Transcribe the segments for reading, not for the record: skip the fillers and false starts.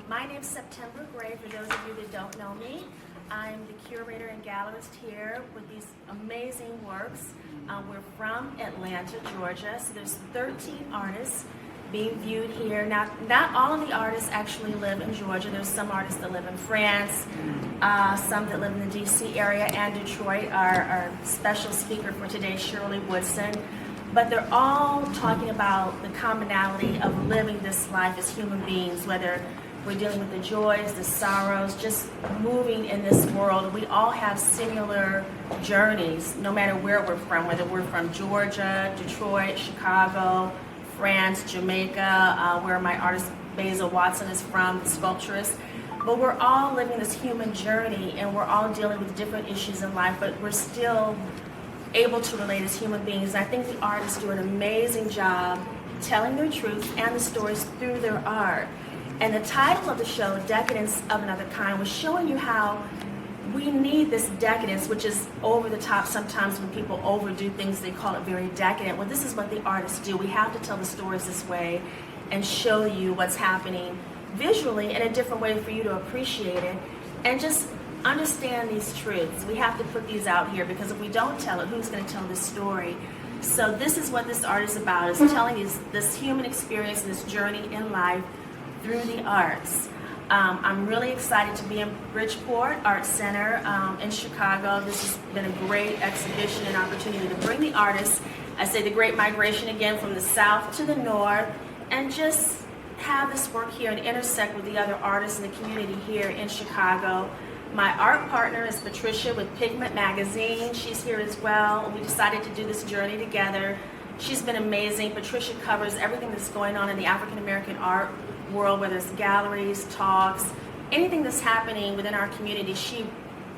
My name's September Gray, for those of you that don't know me. I'm the curator and gallerist here with these amazing works. We're from Atlanta, Georgia, so there's 13 artists being viewed here. Now, not all of the artists actually live in Georgia. There's some artists that live in France, some that live in the DC area, and Detroit. Our special speaker for today, Shirley Woodson. But they're all talking about the commonality of living this life as human beings, whether we're dealing with the joys, the sorrows, just moving in this world. We all have similar journeys, no matter where we're from, whether we're from Georgia, Detroit, Chicago, France, Jamaica, where my artist Basil Watson is from, the sculpturist. But we're all living this human journey, and we're all dealing with different issues in life, but we're still able to relate as human beings. I think the artists do an amazing job telling their truths and the stories through their art. And the title of the show, Decadence of Another Kind, was showing you how we need this decadence, which is over the top. Sometimes when people overdo things, they call it very decadent. Well, this is what the artists do. We have to tell the stories this way and show you what's happening visually in a different way for you to appreciate it and just understand these truths. We have to put these out here, because if we don't tell it, who's going to tell this story? So this is what this art is about, is telling you this human experience, this journey in life through the arts. I'm really excited to be in Bridgeport Art Center in Chicago. This has been a great exhibition and opportunity to bring the artists, I say the great migration again, from the south to the north, and just have this work here and intersect with the other artists in the community here in Chicago. My art partner is Patricia with Pigment Magazine. She's here as well. We decided to do this journey together. She's been amazing. Patricia covers everything that's going on in the African American art world, whether it's galleries, talks, anything that's happening within our community. She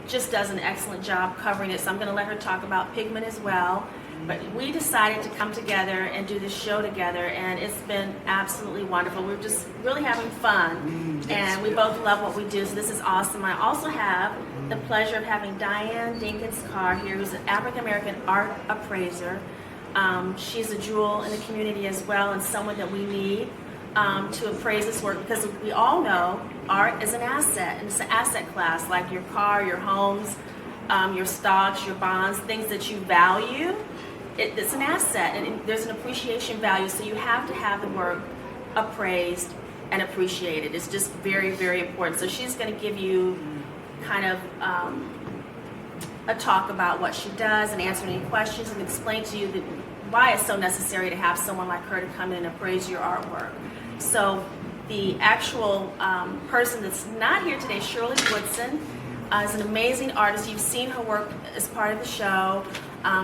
just does an excellent job covering it, so I'm going to let her talk about Pigment as well. But we decided to come together and do this show together, and it's been absolutely wonderful. We're just really having fun, and we both love what we do, so this is awesome. I also have the pleasure of having Diane Carr here, who's an African American art appraiser. She's a jewel in the community as well, and someone that we need to appraise this work, because we all know art is an asset, and it's an asset class, like your car, your homes, your stocks, your bonds, things that you value. It's an asset, and there's an appreciation value, so you have to have the work appraised and appreciated. It's just very, very important. So she's going to give you kind of a talk about what she does and answer any questions and explain to you why it's so necessary to have someone like her to come in and appraise your artwork. So the actual person that's not here today, Shirley Woodson, is an amazing artist. You've seen her work as part of the show.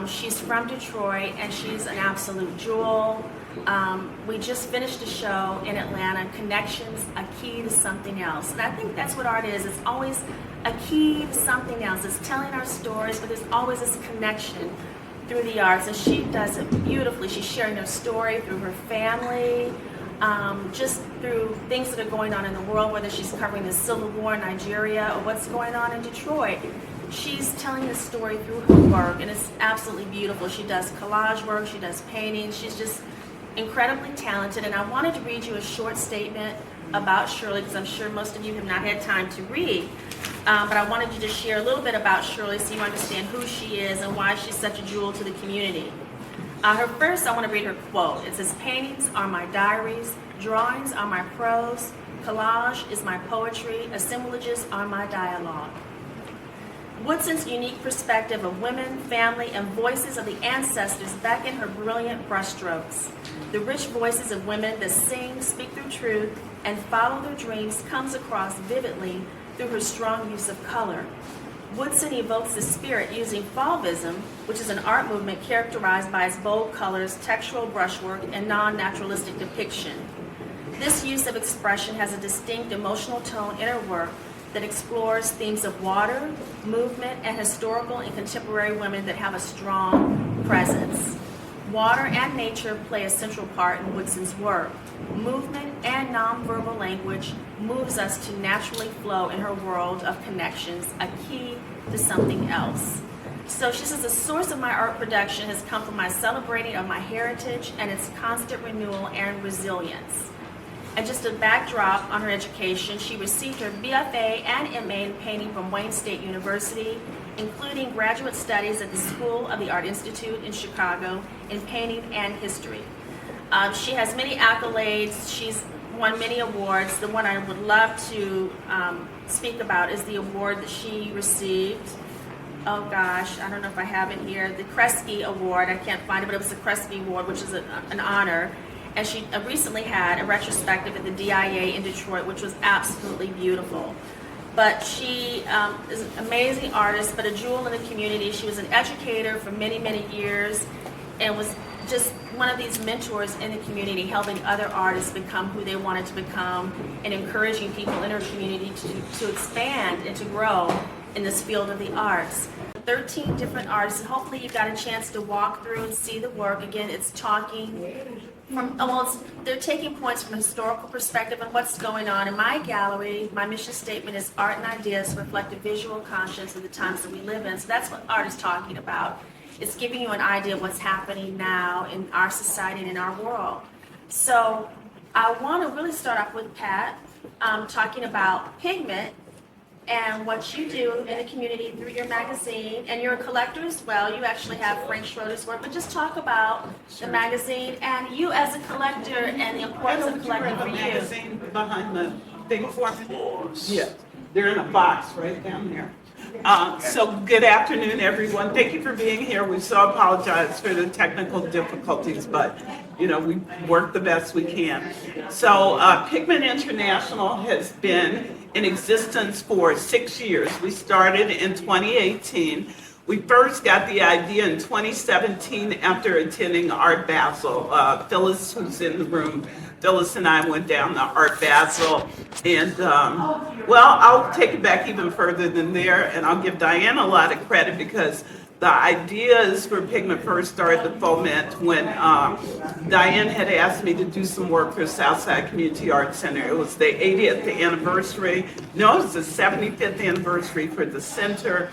She's from Detroit, and she's an absolute jewel. We just finished a show in Atlanta, Connections, a Key to Something Else. And I think that's what art is. It's always a key to something else. It's telling our stories, but there's always this connection through the arts, and she does it beautifully. She's sharing her story through her family, just through things that are going on in the world, whether she's covering the Civil War in Nigeria or what's going on in Detroit. She's telling the story through her work, and it's absolutely beautiful. She does collage work, she does paintings, she's just incredibly talented. And I wanted to read you a short statement about Shirley, because I'm sure most of you have not had time to read. But I wanted you to share a little bit about Shirley so you understand who she is and why she's such a jewel to the community. I want to read her quote. It says, "Paintings are my diaries, drawings are my prose, collage is my poetry, assemblages are my dialogue." Woodson's unique perspective of women, family, and voices of the ancestors beckon her brilliant brushstrokes. The rich voices of women that sing, speak their truth, and follow their dreams comes across vividly through her strong use of color. Woodson evokes the spirit using Fauvism, which is an art movement characterized by its bold colors, textural brushwork, and non-naturalistic depiction. This use of expression has a distinct emotional tone in her work that explores themes of water, movement, and historical and contemporary women that have a strong presence. Water and nature play a central part in Woodson's work. Movement and nonverbal language moves us to naturally flow in her world of connections, a key to something else. So she says, the source of my art production has come from my celebrating of my heritage and its constant renewal and resilience. And just a backdrop on her education, she received her BFA and MA in painting from Wayne State University, including graduate studies at the School of the Art Institute in Chicago in painting and history. She has many accolades. She's won many awards. The one I would love to speak about is the award that she received. Oh gosh, I don't know if I have it here. The Kresge Award, I can't find it, but it was the Kresge Award, which is an honor. And she recently had a retrospective at the DIA in Detroit, which was absolutely beautiful. But she is an amazing artist, but a jewel in the community. She was an educator for many, many years and was just one of these mentors in the community, helping other artists become who they wanted to become and encouraging people in her community to expand and to grow in this field of the arts. 13 different artists, and hopefully you got a chance to walk through and see the work. Again, it's talking from, they're taking points from a historical perspective on what's going on. In my gallery, my mission statement is art and ideas reflect a visual conscience of the times that we live in. So that's what art is talking about. It's giving you an idea of what's happening now in our society and in our world. So I want to really start off with Pat, talking about Pigment and what you do in the community through your magazine, and you're a collector as well. You actually have Frank Schroeder's work, but just talk about the magazine and you as a collector and the importance of collecting for you. Magazine behind the big format. Yeah, they're in a box right down there. So good afternoon, everyone. Thank you for being here. We so apologize for the technical difficulties, but you know, we work the best we can. So Pigment International has been in existence for 6 years. We started in 2018. We first got the idea in 2017 after attending Art Basel. Phyllis, who's in the room, Phyllis and I went down to Art Basel, and well, I'll take it back even further than there, and I'll give Diane a lot of credit because the ideas for Pigment first started to foment when Diane had asked me to do some work for Southside Community Arts Center. It was the 80th anniversary, no, it was the 75th anniversary for the center.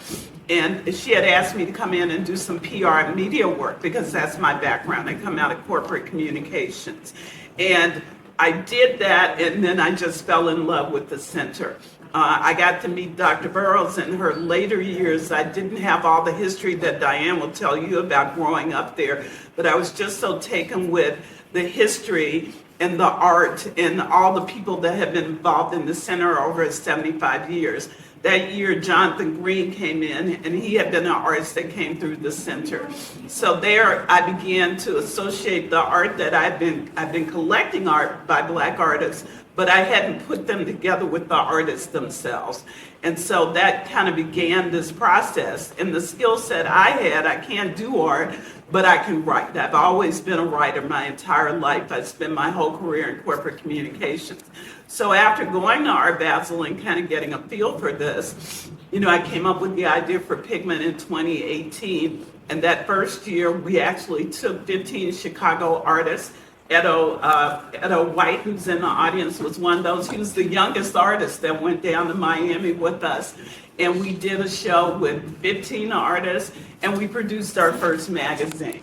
And she had asked me to come in and do some PR and media work because that's my background. I come out of corporate communications. And I did that, and then I just fell in love with the center. I got to meet Dr. Burroughs in her later years. I didn't have all the history that Diane will tell you about growing up there, but I was just so taken with the history and the art and all the people that have been involved in the center over 75 years. That year, Jonathan Green came in, and he had been an artist that came through the center. So there, I began to associate the art that I've been collecting art by Black artists, but I hadn't put them together with the artists themselves. And so that kind of began this process. And the skill set I had, I can't do art, but I can write. I've always been a writer my entire life. I spent my whole career in corporate communications. So after going to Art Basel and kind of getting a feel for this, you know, I came up with the idea for Pigment in 2018. And that first year, we actually took 15 Chicago artists. Edo White, who's in the audience, was one of those. He was the youngest artist that went down to Miami with us. And we did a show with 15 artists, and we produced our first magazine.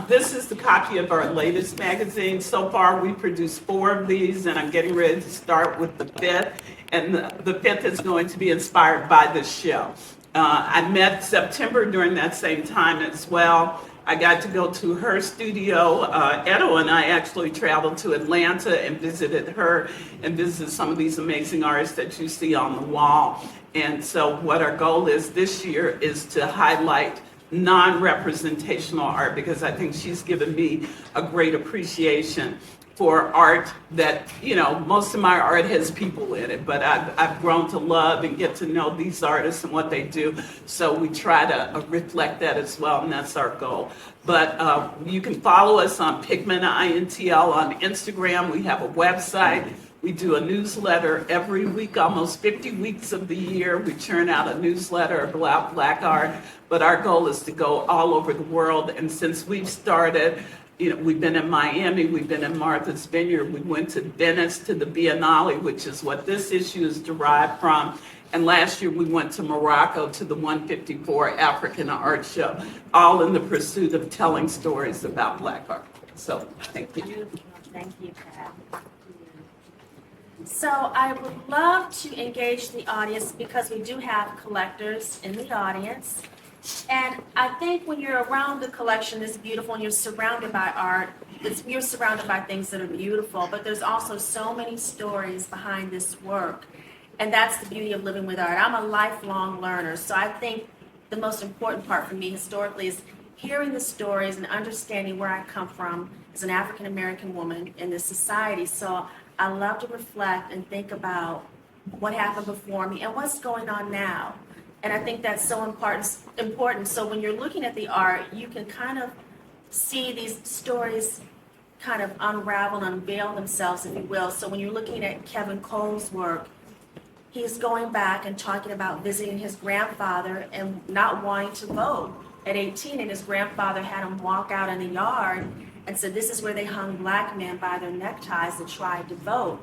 This is the copy of our latest magazine. So far, we produced 4 of these, and I'm getting ready to start with the 5th. And the 5th is going to be inspired by this show. I met September during that same time as well. I got to go to her studio. Edo and I actually traveled to Atlanta and visited her and visited some of these amazing artists that you see on the wall. And so what our goal is this year is to highlight non-representational art, because I think she's given me a great appreciation for art that, you know, most of my art has people in it, but I've grown to love and get to know these artists and what they do. So we try to reflect that as well, and that's our goal. But you can follow us on Pigment INTL on Instagram. We have a website. We do a newsletter every week, almost 50 weeks of the year. We churn out a newsletter about Black art, but our goal is to go all over the world. And since we've started, you know, we've been in Miami, we've been in Martha's Vineyard, we went to Venice to the Biennale, which is what this issue is derived from. And last year we went to Morocco to the 154 African Art Show, all in the pursuit of telling stories about Black art. So, thank you. Thank you, Pat. So I would love to engage the audience because we do have collectors in the audience. And I think when you're around the collection that's beautiful and you're surrounded by art, you're surrounded by things that are beautiful, but there's also so many stories behind this work. And that's the beauty of living with art. I'm a lifelong learner, so I think the most important part for me historically is hearing the stories and understanding where I come from as an African American woman in this society. So I love to reflect and think about what happened before me and what's going on now. And I think that's so important. So when you're looking at the art, you can kind of see these stories kind of unravel and unveil themselves, if you will. So when you're looking at Kevin Cole's work, he's going back and talking about visiting his grandfather and not wanting to vote at 18. And his grandfather had him walk out in the yard and said, this is where they hung black men by their neckties that tried to vote.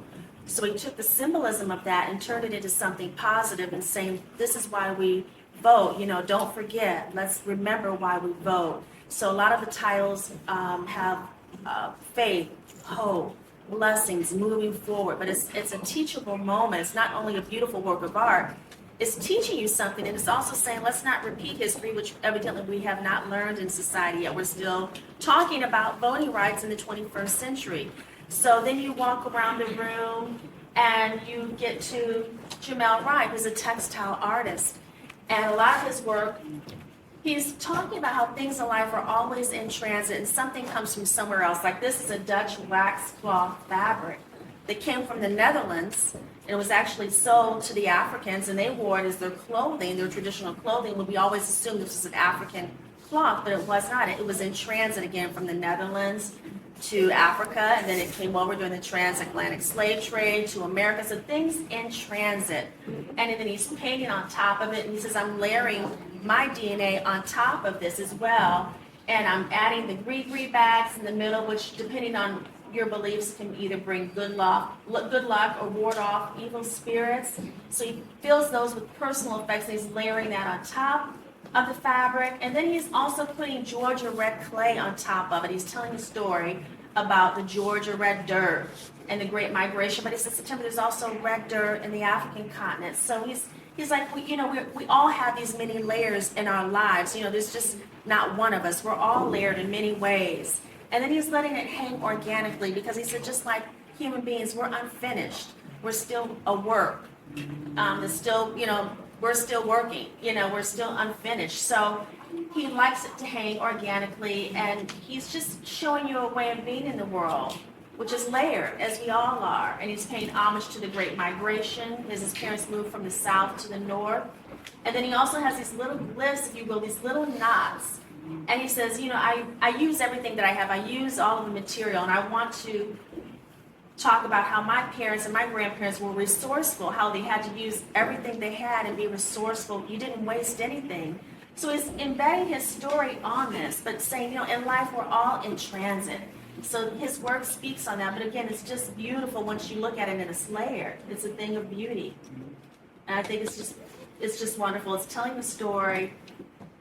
So he took the symbolism of that and turned it into something positive and saying, this is why we vote. Don't forget. Let's remember why we vote. So a lot of the titles have faith, hope, blessings, moving forward. But it's a teachable moment. It's not only a beautiful work of art. It's teaching you something, and it's also saying, let's not repeat history, which evidently we have not learned in society yet. We're still talking about voting rights in the 21st century. So then you walk around the room and you get to Jamel Wright, who's a textile artist. And a lot of his work, he's talking about how things in life are always in transit and something comes from somewhere else. Like this is a Dutch wax cloth fabric that came from the Netherlands. And it was actually sold to the Africans and they wore it as their clothing, their traditional clothing. We always assumed this was an African cloth, but it was not. It was in transit again from the Netherlands to Africa, and then it came over during the transatlantic slave trade to America. So things in transit. And then he's painting on top of it, and he says, I'm layering my DNA on top of this as well. And I'm adding the gree bags in the middle, which depending on your beliefs can either bring good luck or ward off evil spirits. So he fills those with personal effects, and he's layering that on top of the fabric. And then he's also putting Georgia red clay on top of it. He's telling a story about the Georgia red dirt and the Great Migration. But he says, September, there's also red dirt in the African continent. So he's like, we all have these many layers in our lives. There's just not one of us. We're all layered in many ways. And then he's letting it hang organically because he said, just like human beings, we're unfinished. We're still a work. It's still, we're still working. We're still unfinished. So he likes it to hang organically, and he's just showing you a way of being in the world, which is layered, as we all are. And he's paying homage to the Great Migration, as his parents moved from the south to the north. And then he also has these little glyphs, if you will, these little knots. And he says, I use everything that I have. I use all of the material, and I want to talk about how my parents and my grandparents were resourceful, how they had to use everything they had and be resourceful. You didn't waste anything. So he's embedding his story on this, but saying, in life we're all in transit. So his work speaks on that. But again, it's just beautiful once you look at it and it's layered. It's a thing of beauty. And I think it's just wonderful. It's telling the story.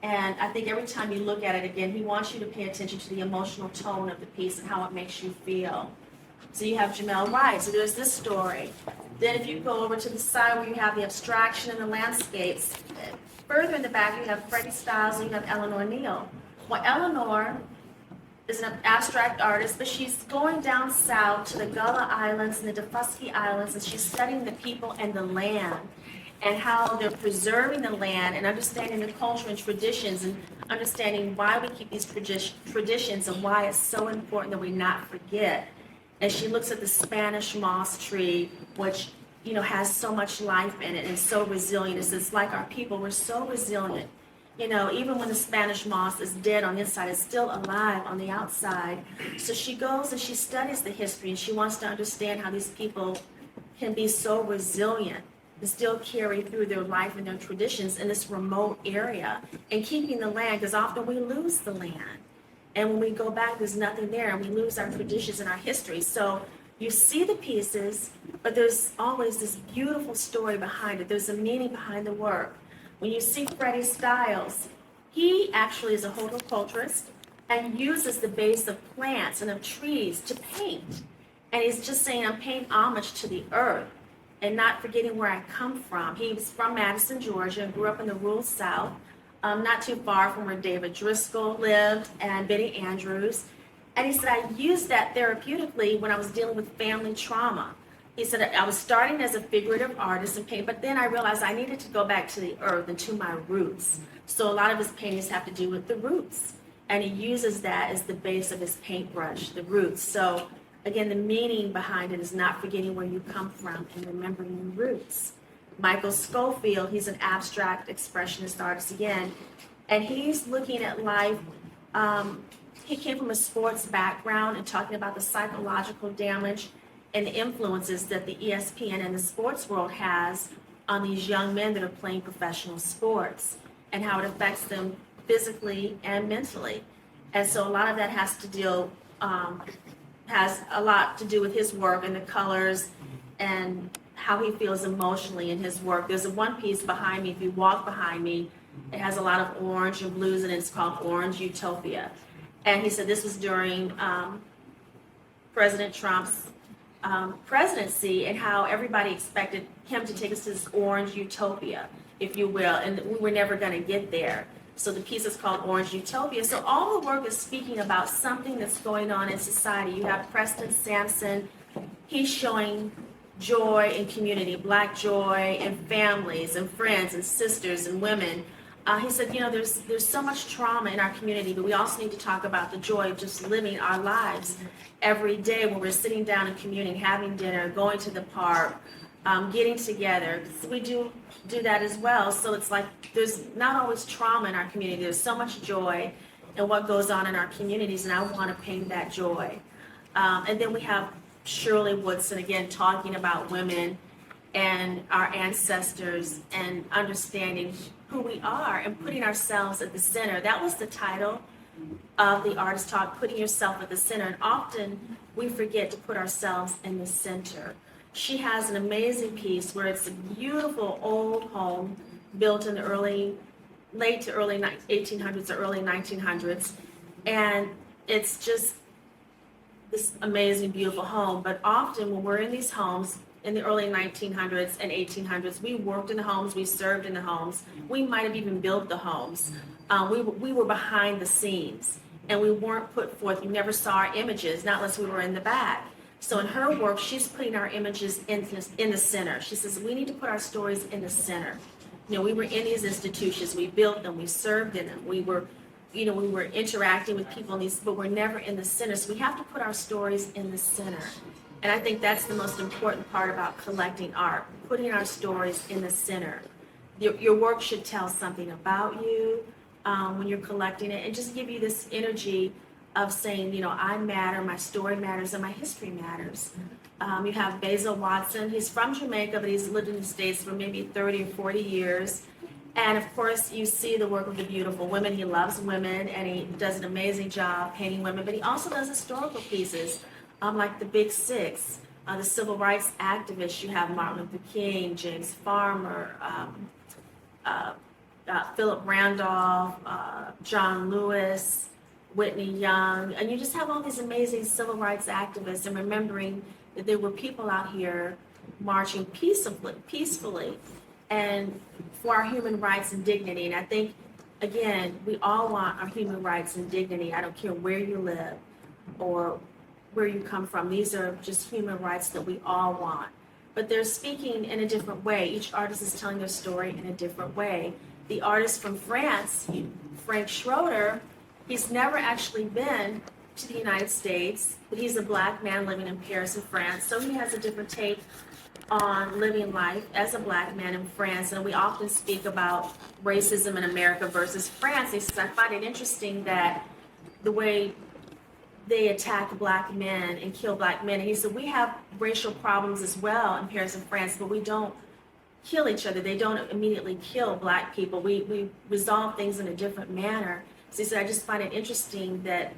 And I think every time you look at it again, he wants you to pay attention to the emotional tone of the piece and how it makes you feel. So you have Jamel Wright. So there's this story. Then if you go over to the side where you have the abstraction and the landscapes, further in the back you have Freddie Styles and you have Eleanor Neal. Well, Eleanor is an abstract artist, but she's going down south to the Gullah Islands and the Defusky Islands, and she's studying the people and the land and how they're preserving the land and understanding the culture and traditions and understanding why we keep these traditions and why it's so important that we not forget. And she looks at the Spanish moss tree, which has so much life in it and so resilient. It's like our people, we're so resilient. Even when the Spanish moss is dead on the inside, it's still alive on the outside. So she goes and she studies the history, and she wants to understand how these people can be so resilient and still carry through their life and their traditions in this remote area and keeping the land, because often we lose the land. And when we go back, there's nothing there, and we lose our traditions and our history. So you see the pieces, but there's always this beautiful story behind it. There's a meaning behind the work. When you see Freddie Styles, he actually is a horticulturist and uses the base of plants and of trees to paint. And he's just saying, I'm paying homage to the earth and not forgetting where I come from. He's from Madison, Georgia, and grew up in the rural South, not too far from where David Driscoll lived and Betty Andrews. And he said, I used that therapeutically when I was dealing with family trauma. He said, I was starting as a figurative artist and paint, but then I realized I needed to go back to the earth and to my roots. So a lot of his paintings have to do with the roots. And he uses that as the base of his paintbrush, the roots. So again, the meaning behind it is not forgetting where you come from and remembering your roots. Michael Scofield, he's an abstract expressionist artist again, and he's looking at life. He came from a sports background and talking about the psychological damage and the influences that the ESPN and the sports world has on these young men that are playing professional sports and how it affects them physically and mentally. And so a lot of that has a lot to do with his work and the colors and how he feels emotionally in his work. There's one piece behind me, if you walk behind me, it has a lot of orange and blues, and it's called Orange Utopia. And he said this was during President Trump's presidency, and how everybody expected him to take us to this orange utopia, if you will, and we were never going to get there. So the piece is called Orange Utopia. So all the work is speaking about something that's going on in society. You have Preston Sampson. He's showing joy in community, Black joy in families and friends and sisters and women. He said, there's so much trauma in our community, but we also need to talk about the joy of just living our lives every day when we're sitting down and communing, having dinner, going to the park, getting together. So we do that as well. So it's like there's not always trauma in our community. There's so much joy in what goes on in our communities, and I want to paint that joy. And then we have Shirley Woodson, again, talking about women and our ancestors and understanding who we are and putting ourselves at the center. That was the title of the artist talk, putting yourself at the center. And often we forget to put ourselves in the center. She has an amazing piece where it's a beautiful old home built in the late to early 1800s or early 1900s. And it's just this amazing, beautiful home. But often when we're in these homes, in the early 1900s and 1800s, we worked in the homes, we served in the homes, we might have even built the homes. We were behind the scenes, and we weren't put forth. You never saw our images, not unless we were in the back. So in her work, she's putting our images in the center. She says, we need to put our stories in the center. We were in these institutions, we built them, we served in them, we were interacting with people in these, but we're never in the center. So we have to put our stories in the center. And I think that's the most important part about collecting art, putting our stories in the center. Your work should tell something about you when you're collecting it, and just give you this energy of saying, I matter, my story matters, and my history matters. You have Basil Watson. He's from Jamaica, but he's lived in the States for maybe 30 or 40 years. And of course, you see the work of the beautiful women. He loves women, and he does an amazing job painting women, but he also does historical pieces. Like the Big Six, the civil rights activists. You have Martin Luther King, James Farmer, Philip Randolph, John Lewis, Whitney Young, and you just have all these amazing civil rights activists, and remembering that there were people out here marching peacefully and for our human rights and dignity. And I think, again, we all want our human rights and dignity. I don't care where you live or where you come from. These are just human rights that we all want. But they're speaking in a different way. Each artist is telling their story in a different way. The artist from France, Frank Schroeder, he's never actually been to the United States, but he's a Black man living in Paris and France. So he has a different take on living life as a Black man in France. And we often speak about racism in America versus France. He says, I find it interesting that the way they attack Black men and kill Black men. And he said, we have racial problems as well in Paris and France, but we don't kill each other. They don't immediately kill Black people. We resolve things in a different manner. So he said, I just find it interesting that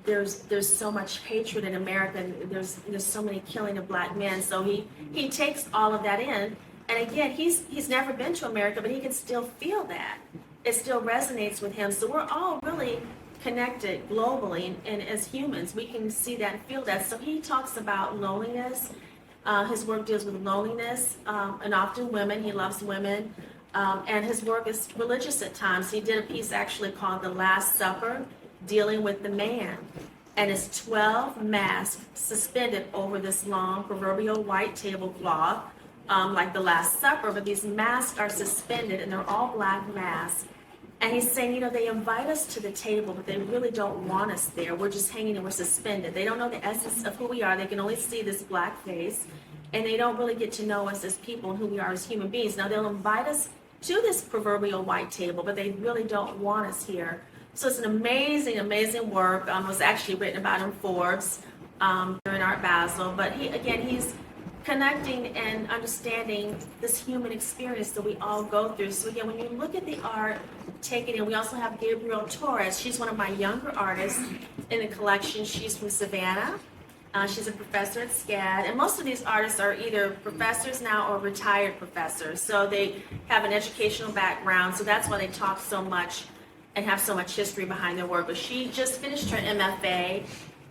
there's so much hatred in America, and there's so many killing of Black men. So he takes all of that in. And again, he's never been to America, but he can still feel that. It still resonates with him. So we're all really connected globally, and as humans, we can see that and feel that. So he talks about loneliness. His work deals with loneliness, and often women. He loves women, and his work is religious at times. He did a piece actually called The Last Supper, dealing with the man. And it's 12 masks suspended over this long proverbial white tablecloth, like the Last Supper, but these masks are suspended, and they're all black masks. And he's saying, you know, they invite us to the table, but they really don't want us there. We're just hanging and we're suspended. They don't know the essence of who we are. They can only see this black face, and they don't really get to know us as people and who we are as human beings. Now, they'll invite us to this proverbial white table, but they really don't want us here. So it's an amazing, amazing work. It was actually written about in Forbes during Art Basel. But he's connecting and understanding this human experience that we all go through. So again, when you look at the art, take it in. We also have Gabrielle Torres. She's one of my younger artists in the collection. She's from Savannah. She's a professor at SCAD. And most of these artists are either professors now or retired professors. So they have an educational background. So that's why they talk so much and have so much history behind their work. But she just finished her MFA,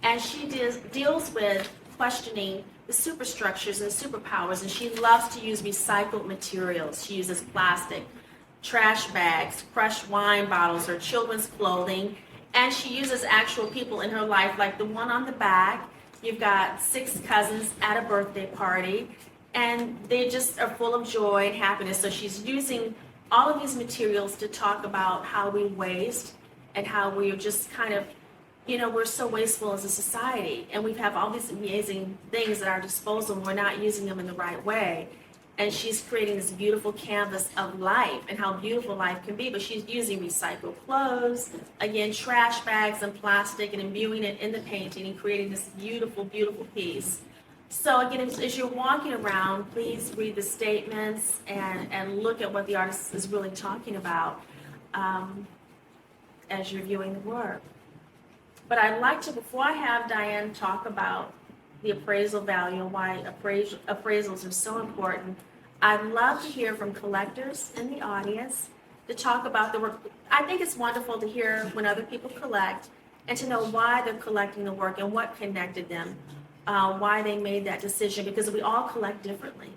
and she deals with questioning the superstructures and superpowers, and she loves to use recycled materials. She uses plastic, trash bags, crushed wine bottles, or children's clothing, and she uses actual people in her life, like the one on the back. You've got 6 cousins at a birthday party, and they just are full of joy and happiness. So she's using all of these materials to talk about how we waste and how we are just kind of, you know, we're so wasteful as a society, and we have all these amazing things at our disposal, and we're not using them in the right way. And she's creating this beautiful canvas of life and how beautiful life can be, but she's using recycled clothes, again, trash bags and plastic, and imbuing it in the painting and creating this beautiful, beautiful piece. So again, as you're walking around, please read the statements and look at what the artist is really talking about as you're viewing the work. But I'd like to, before I have Diane talk about the appraisal value and why appraisals are so important, I'd love to hear from collectors in the audience to talk about the work. I think it's wonderful to hear when other people collect and to know why they're collecting the work and what connected them, why they made that decision, because we all collect differently.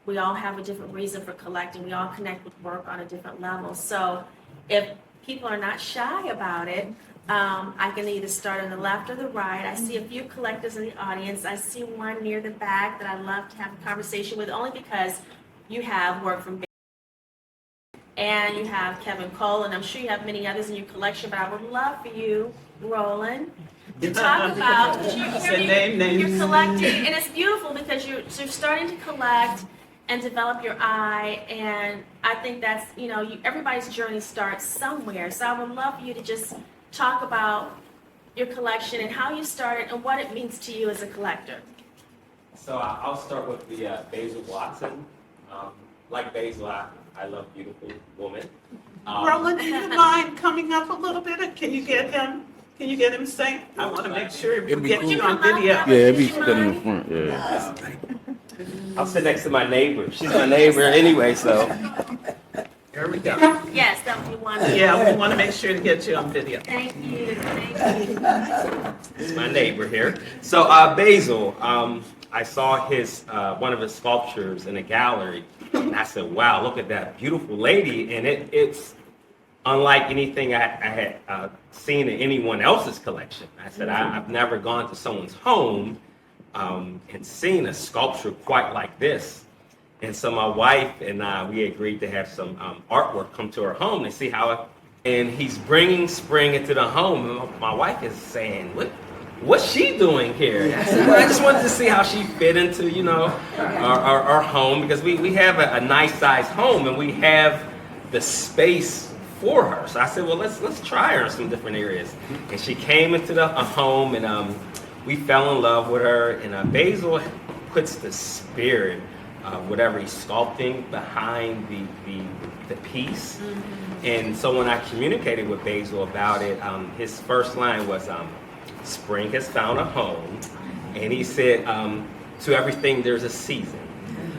We all have a different reason for collecting. We all connect with work on a different level. So if people are not shy about it, I can either start on the left or the right. I see a few collectors in the audience. I see one near the back that I'd love to have a conversation with, only because you have work from and you have Kevin Coella, and I'm sure you have many others in your collection, but I would love for you, Roland, to talk about, you're collecting, and it's beautiful because you're starting to collect and develop your eye, and I think that's, you know, everybody's journey starts somewhere. So I would love for you to just talk about your collection and how you started and what it means to you as a collector. So I'll start with the Basil Watson. Like Basil, I love beautiful women. Roland, do you mind coming up a little bit? Can you get him? Can you get him saying? I want to make sure we get you on video. Yeah, it'd be sitting in the front. Yeah. I'll sit next to my neighbor. She's my neighbor anyway, so. There we go. Yes, that would be wonderful. Yeah, we want to make sure to get you on video. Thank you. It's my neighbor here. So Basil, I saw his one of his sculptures in a gallery, and I said, "Wow, look at that beautiful lady!" And it's unlike anything I had seen in anyone else's collection. I said, I've never gone to someone's home and seen a sculpture quite like this. And so my wife and I, we agreed to have some artwork come to our home and see how and he's bringing spring into the home. And my wife is saying, what's she doing here? And I said, well, I just wanted to see how she fit into, you know, our home, because we have a nice sized home and we have the space for her. So I said, well, let's try her in some different areas. And she came into the home, and we fell in love with her. And Basil puts the spirit, whatever he's sculpting, behind the piece. Mm-hmm. And so when I communicated with Basil about it, his first line was, spring has found a home. And he said, to everything there's a season.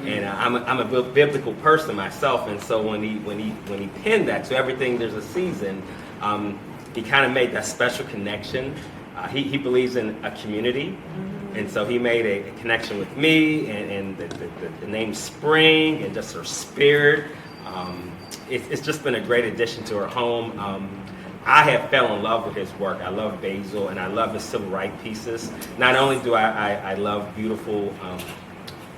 And I'm a biblical person myself, and so when he penned that, to everything there's a season, he kind of made that special connection. He believes in a community, and so he made a connection with me and the name Spring and just her spirit. It's just been a great addition to her home. I have fell in love with his work. I love Basil, and I love his civil rights pieces. Not only do I love beautiful,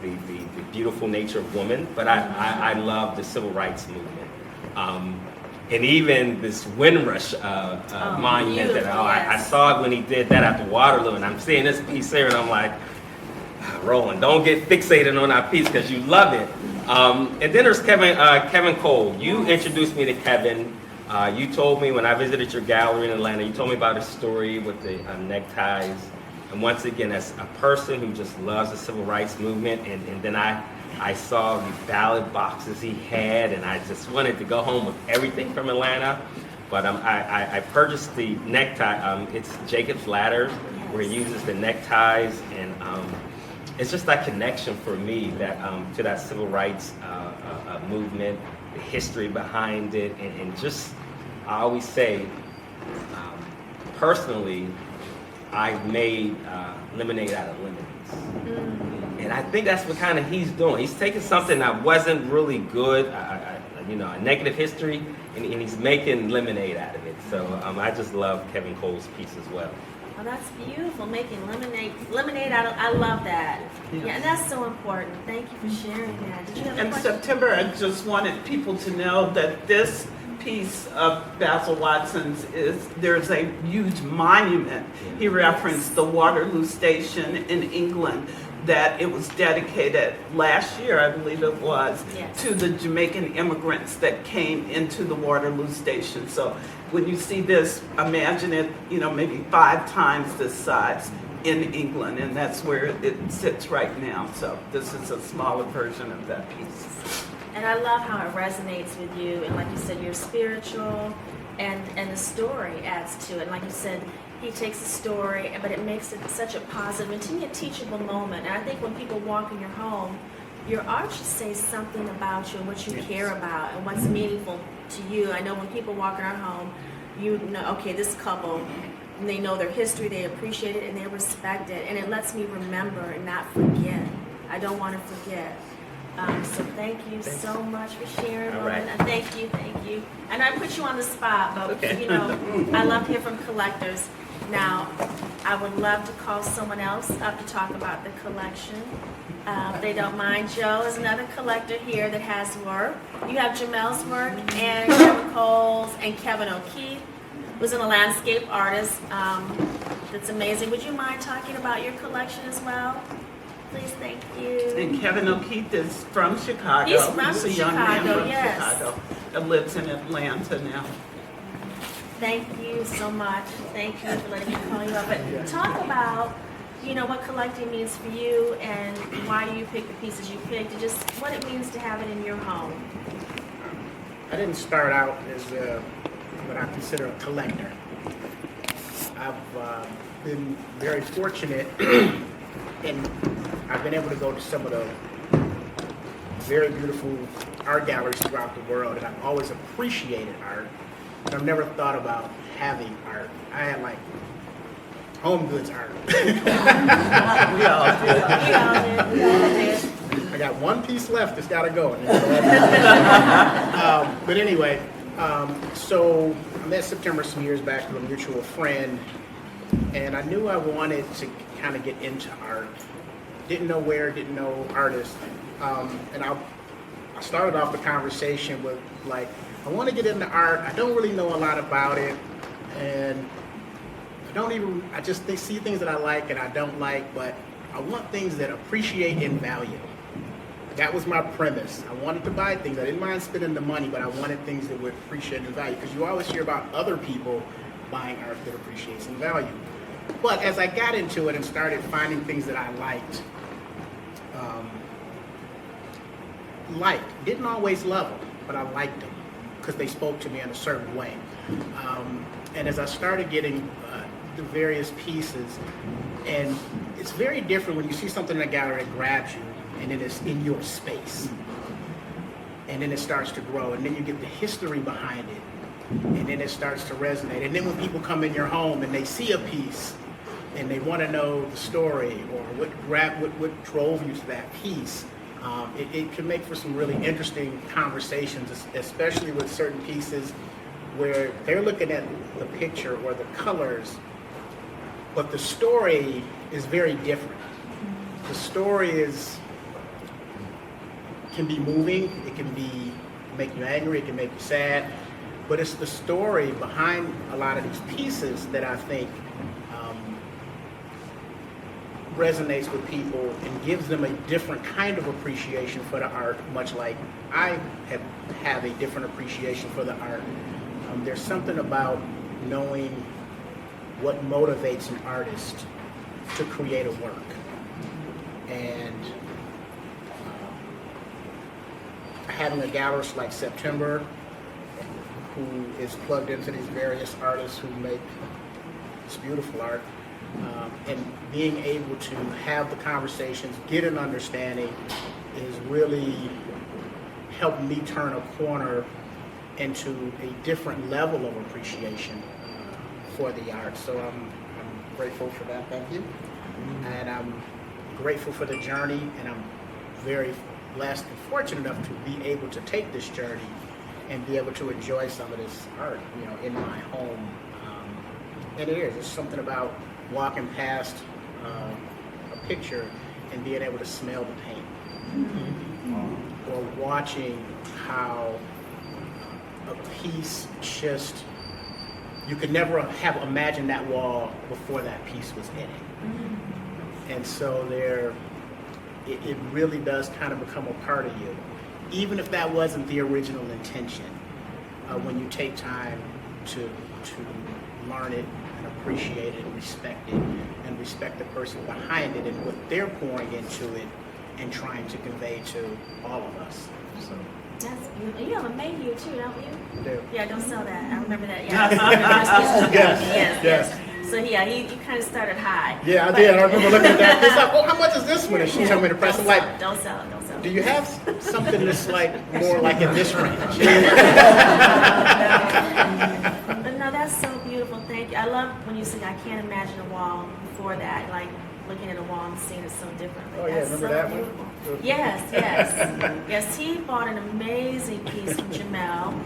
the beautiful nature of woman, but I love the civil rights movement. And even this Windrush monument that I saw it when he did that at the Waterloo, and I'm seeing this piece here, and I'm like, Roland, don't get fixated on that piece because you love it. And then there's Kevin Cole. You introduced me to Kevin. You told me when I visited your gallery in Atlanta, you told me about his story with the neckties. And once again, as a person who just loves the civil rights movement, and then I saw the ballot boxes he had, and I just wanted to go home with everything from Atlanta. But I purchased the necktie. It's Jacob's Ladder, where he uses the neckties, and it's just that connection for me that to that civil rights movement, the history behind it, and just I always say, personally, I've made lemonade out of lemons. And I think that's what kind of he's doing. He's taking something that wasn't really good, a negative history, and he's making lemonade out of it. So I just love Kevin Cole's piece as well. Oh, that's beautiful, making lemonade out of, I love that. Yes. Yeah, and that's so important. Thank you for sharing that. Did you have a In question? September, I just wanted people to know that this piece of Basil Watson's there's a huge monument. He referenced the Waterloo Station in England, that it was dedicated last year, I believe it was, Yes. to the Jamaican immigrants that came into the Waterloo Station. So when you see this, imagine it, maybe 5 times this size in England, and that's where it sits right now. So this is a smaller version of that piece. And I love how it resonates with you, and like you said, you're spiritual, and the story adds to it. And like you said, he takes the story, but it makes it such a positive and to me a teachable moment. And I think when people walk in your home, your art should say something about you and what you care about and what's meaningful to you. I know when people walk in our home, you know, okay, this couple, and they know their history, they appreciate it, and they respect it, and it lets me remember and not forget. I don't want to forget. So thank you so much for sharing, Roland. Right. Thank you. And I put you on the spot, but Okay. I love to hear from collectors. Now, I would love to call someone else up to talk about the collection. If they don't mind, Joe is another collector here that has work. You have Jamel's work and Kevin Cole's and Kevin O'Keefe, who's a landscape artist. That's amazing. Would you mind talking about your collection as well? Please, thank you. And Kevin O'Keefe is from Chicago. He's from a young man Chicago, from yes. Chicago that lives in Atlanta now. Thank you so much. Thank you for letting me call you up. But talk about, what collecting means for you and why you picked the pieces you picked, and just what it means to have it in your home. I didn't start out as what I consider a collector. I've been very fortunate, and I've been able to go to some of the very beautiful art galleries throughout the world, and I've always appreciated art. But I've never thought about having art. I had home goods art. We all did. We all did. I got one piece left that's got to go. But anyway, so I met September some years back with a mutual friend, and I knew I wanted to kind of get into art. Didn't know where, didn't know artists. And I started off the conversation with I want to get into art. I don't really know a lot about it, and I just see things that I like and I don't like, but I want things that appreciate in value. That was my premise. I wanted to buy things. I didn't mind spending the money, but I wanted things that would appreciate in value, because you always hear about other people buying art that appreciates in value. But as I got into it and started finding things that I liked, didn't always love them, but I liked them because they spoke to me in a certain way. And as I started getting the various pieces, and it's very different when you see something in a gallery that grabs you, and then it's in your space, and then it starts to grow, and then you get the history behind it, and then it starts to resonate. And then when people come in your home and they see a piece and they want to know the story or what drove you to that piece, it can make for some really interesting conversations, especially with certain pieces where they're looking at the picture or the colors, but the story is very different. The story can be moving, it can make you angry, it can make you sad, but it's the story behind a lot of these pieces that I think resonates with people and gives them a different kind of appreciation for the art, much like I have a different appreciation for the art. There's something about knowing what motivates an artist to create a work. And having a gallerist like September, who is plugged into these various artists who make this beautiful art, and being able to have the conversations, get an understanding, is really helped me turn a corner into a different level of appreciation for the art. So I'm grateful for that, thank you. And I'm grateful for the journey, and I'm very blessed and fortunate enough to be able to take this journey and be able to enjoy some of this art, in my home. And it's something about walking past a picture and being able to smell the paint, or watching how a piece you could never have imagined that wall before that piece was in it. And so it really does kind of become a part of you, even if that wasn't the original intention. When you take time to learn it and appreciate it and respect the person behind it and what they're pouring into it and trying to convey to all of us. So. That's beautiful. You have a menu too, don't you? I do. Yeah, don't sell that. I remember that. Yeah. Yes. So he kind of started high. Yeah, I did. I remember looking at that. It's like, oh, how much is this one? And she told me to press it. Like, don't sell it. do you have something that's like more like in this range? But no, that's so beautiful. Thank you. I love when you say I can't imagine a wall before that, like looking at a wall and seeing it so differently. Oh yeah, that's remember so that beautiful. one? Yes. Yes, he bought an amazing piece from Jamel,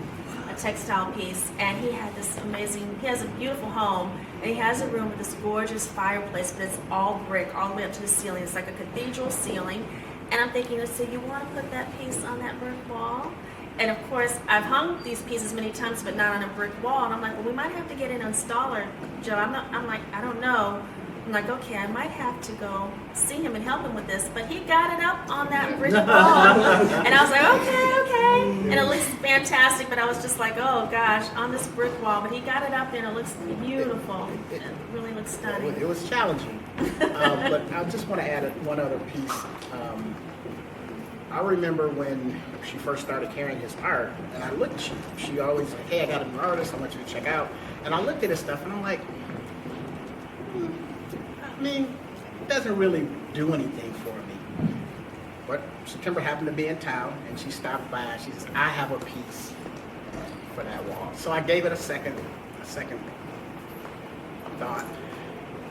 a textile piece, and he has a beautiful home, and he has a room with this gorgeous fireplace, but it's all brick, all the way up to the ceiling. It's like a cathedral ceiling. And I'm thinking, so you want to put that piece on that brick wall? And of course, I've hung these pieces many times, but not on a brick wall. And I'm like, well, we might have to get an installer, Joe. I'm like, I don't know. I'm like, okay, I might have to go see him and help him with this. But he got it up on that brick wall. And I was like, okay. And it looks fantastic, but I was just like, oh gosh, on this brick wall. But he got it up there and it looks beautiful. It really looks stunning. It was challenging. But I just want to add one other piece. I remember when she first started carrying his art, and I looked, she always like, hey, I got a new artist, I want you to check out. And I looked at his stuff and I'm like, I mean, it doesn't really do anything for me. But September happened to be in town, and she stopped by and she says, I have a piece for that wall. So I gave it a second thought.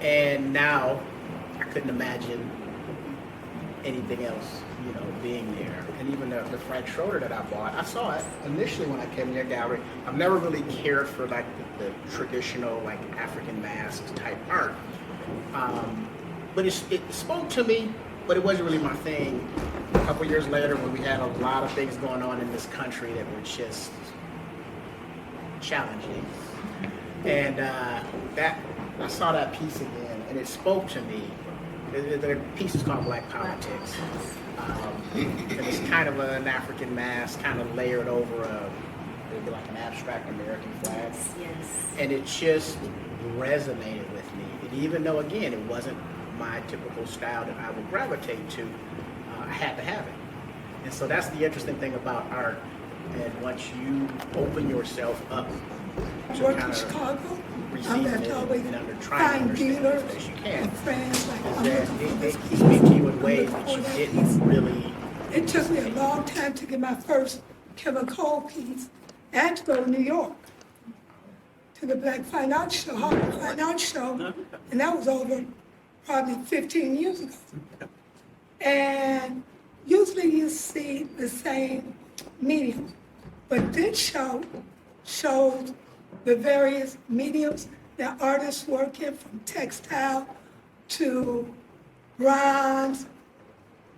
And now I couldn't imagine anything else, being there. And even the Frank Schroeder that I bought, I saw it initially when I came to your gallery. I've never really cared for like the traditional like African masks type art. But it spoke to me, but it wasn't really my thing. A couple years later, when we had a lot of things going on in this country that were just challenging, and I saw that piece again, and it spoke to me. The piece is called Black Politics. And it's kind of an African mask, kind of layered over maybe like an abstract American flag. Yes. And it just resonated with me. And even though, again, it wasn't my typical style that I would gravitate to, I had to have it. And so that's the interesting thing about art. And once you open yourself up to work kind in of Chicago. receiving I'm it always and trying to find understand it dealers as best you can, and friends like is I'm that looking for they this speak to you in piece. ways that you didn't really. It took me a long time to get my first Kevin Cole piece. I had to go to New York to the Black Fine Arts Show, Harlem Fine Arts Show, and that was over probably 15 years ago. And usually you see the same medium, but this show shows the various mediums that artists work in, from textile to bronze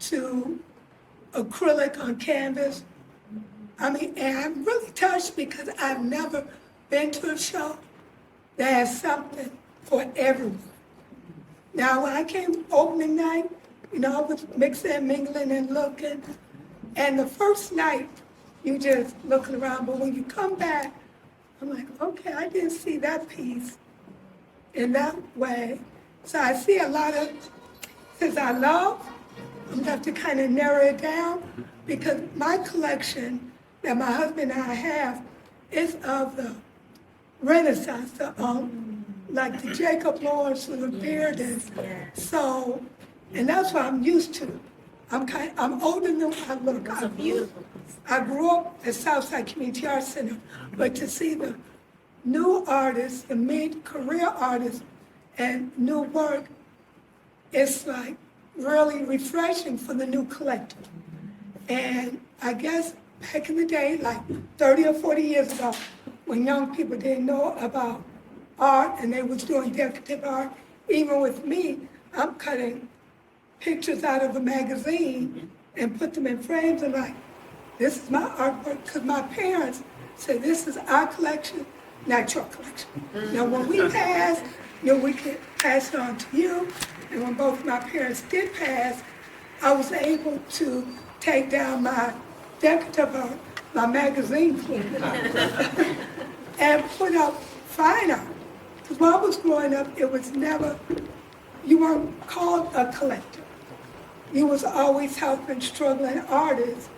to acrylic on canvas. I mean, and I'm really touched because I've never been to a show that has something for everyone. Now, when I came opening night, you know, I was mixing and mingling and looking. And the first night, you just looking around, but when you come back, I'm like, okay, I didn't see that piece in that way. So I see a lot of, since I love, I'm gonna have to kind of narrow it down, because my collection that my husband and I have is of the Renaissance, like the Jacob Lawrence with the beard, and so, and that's what I'm used to. I'm older than I look. I grew up at Southside Community Arts Center, but to see the new artists, the mid-career artists, and new work, it's like really refreshing for the new collector. And I guess back in the day, like 30 or 40 years ago, when young people didn't know about art and they was doing decorative art, even with me, I'm cutting pictures out of a magazine and put them in frames, and like, this is my artwork, because my parents said, this is our collection, not your collection. Now, when we pass, you know, we can pass it on to you. And when both my parents did pass, I was able to take down my decorative art, my magazine clip, and put up fine art. Because when I was growing up, it was never, you weren't called a collector. You was always helping struggling artists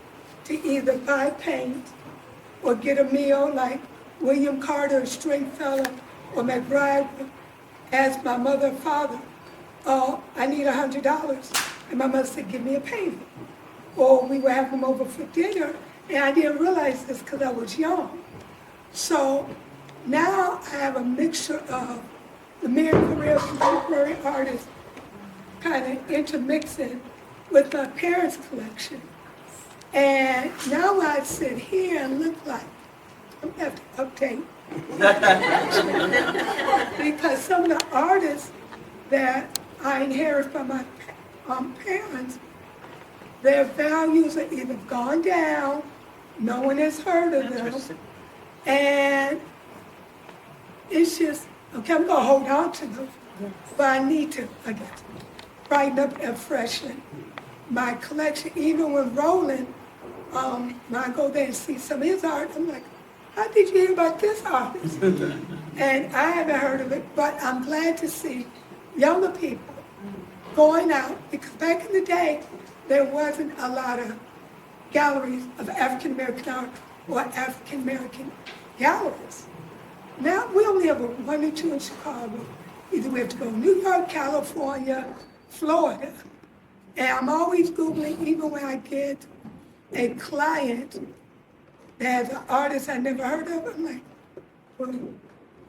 to either buy paint or get a meal, like William Carter, Stringfellow, or McBride would ask my mother and father, oh, I need $100. And my mother said, give me a payment. Or we would have them over for dinner, and I didn't realize this because I was young. So now I have a mixture of the mid-career contemporary artists kind of intermixing with my parents' collection. And now I sit here and look like, I'm gonna have to update. Because some of the artists that I inherit from my parents, their values are either gone down, no one has heard of them, and it's just, okay, I'm gonna hold on to them, but I need to, I guess, brighten up and freshen my collection. Even with Roland, when I go there and see some of his art, I'm like, how did you hear about this artist? And I haven't heard of it, but I'm glad to see younger people going out, because back in the day, there wasn't a lot of galleries of African American art or African American galleries. Now we only have one or two in Chicago. Either we have to go to New York, California, Florida. And I'm always Googling, even when I get a client that has an artist I never heard of, I'm like, well,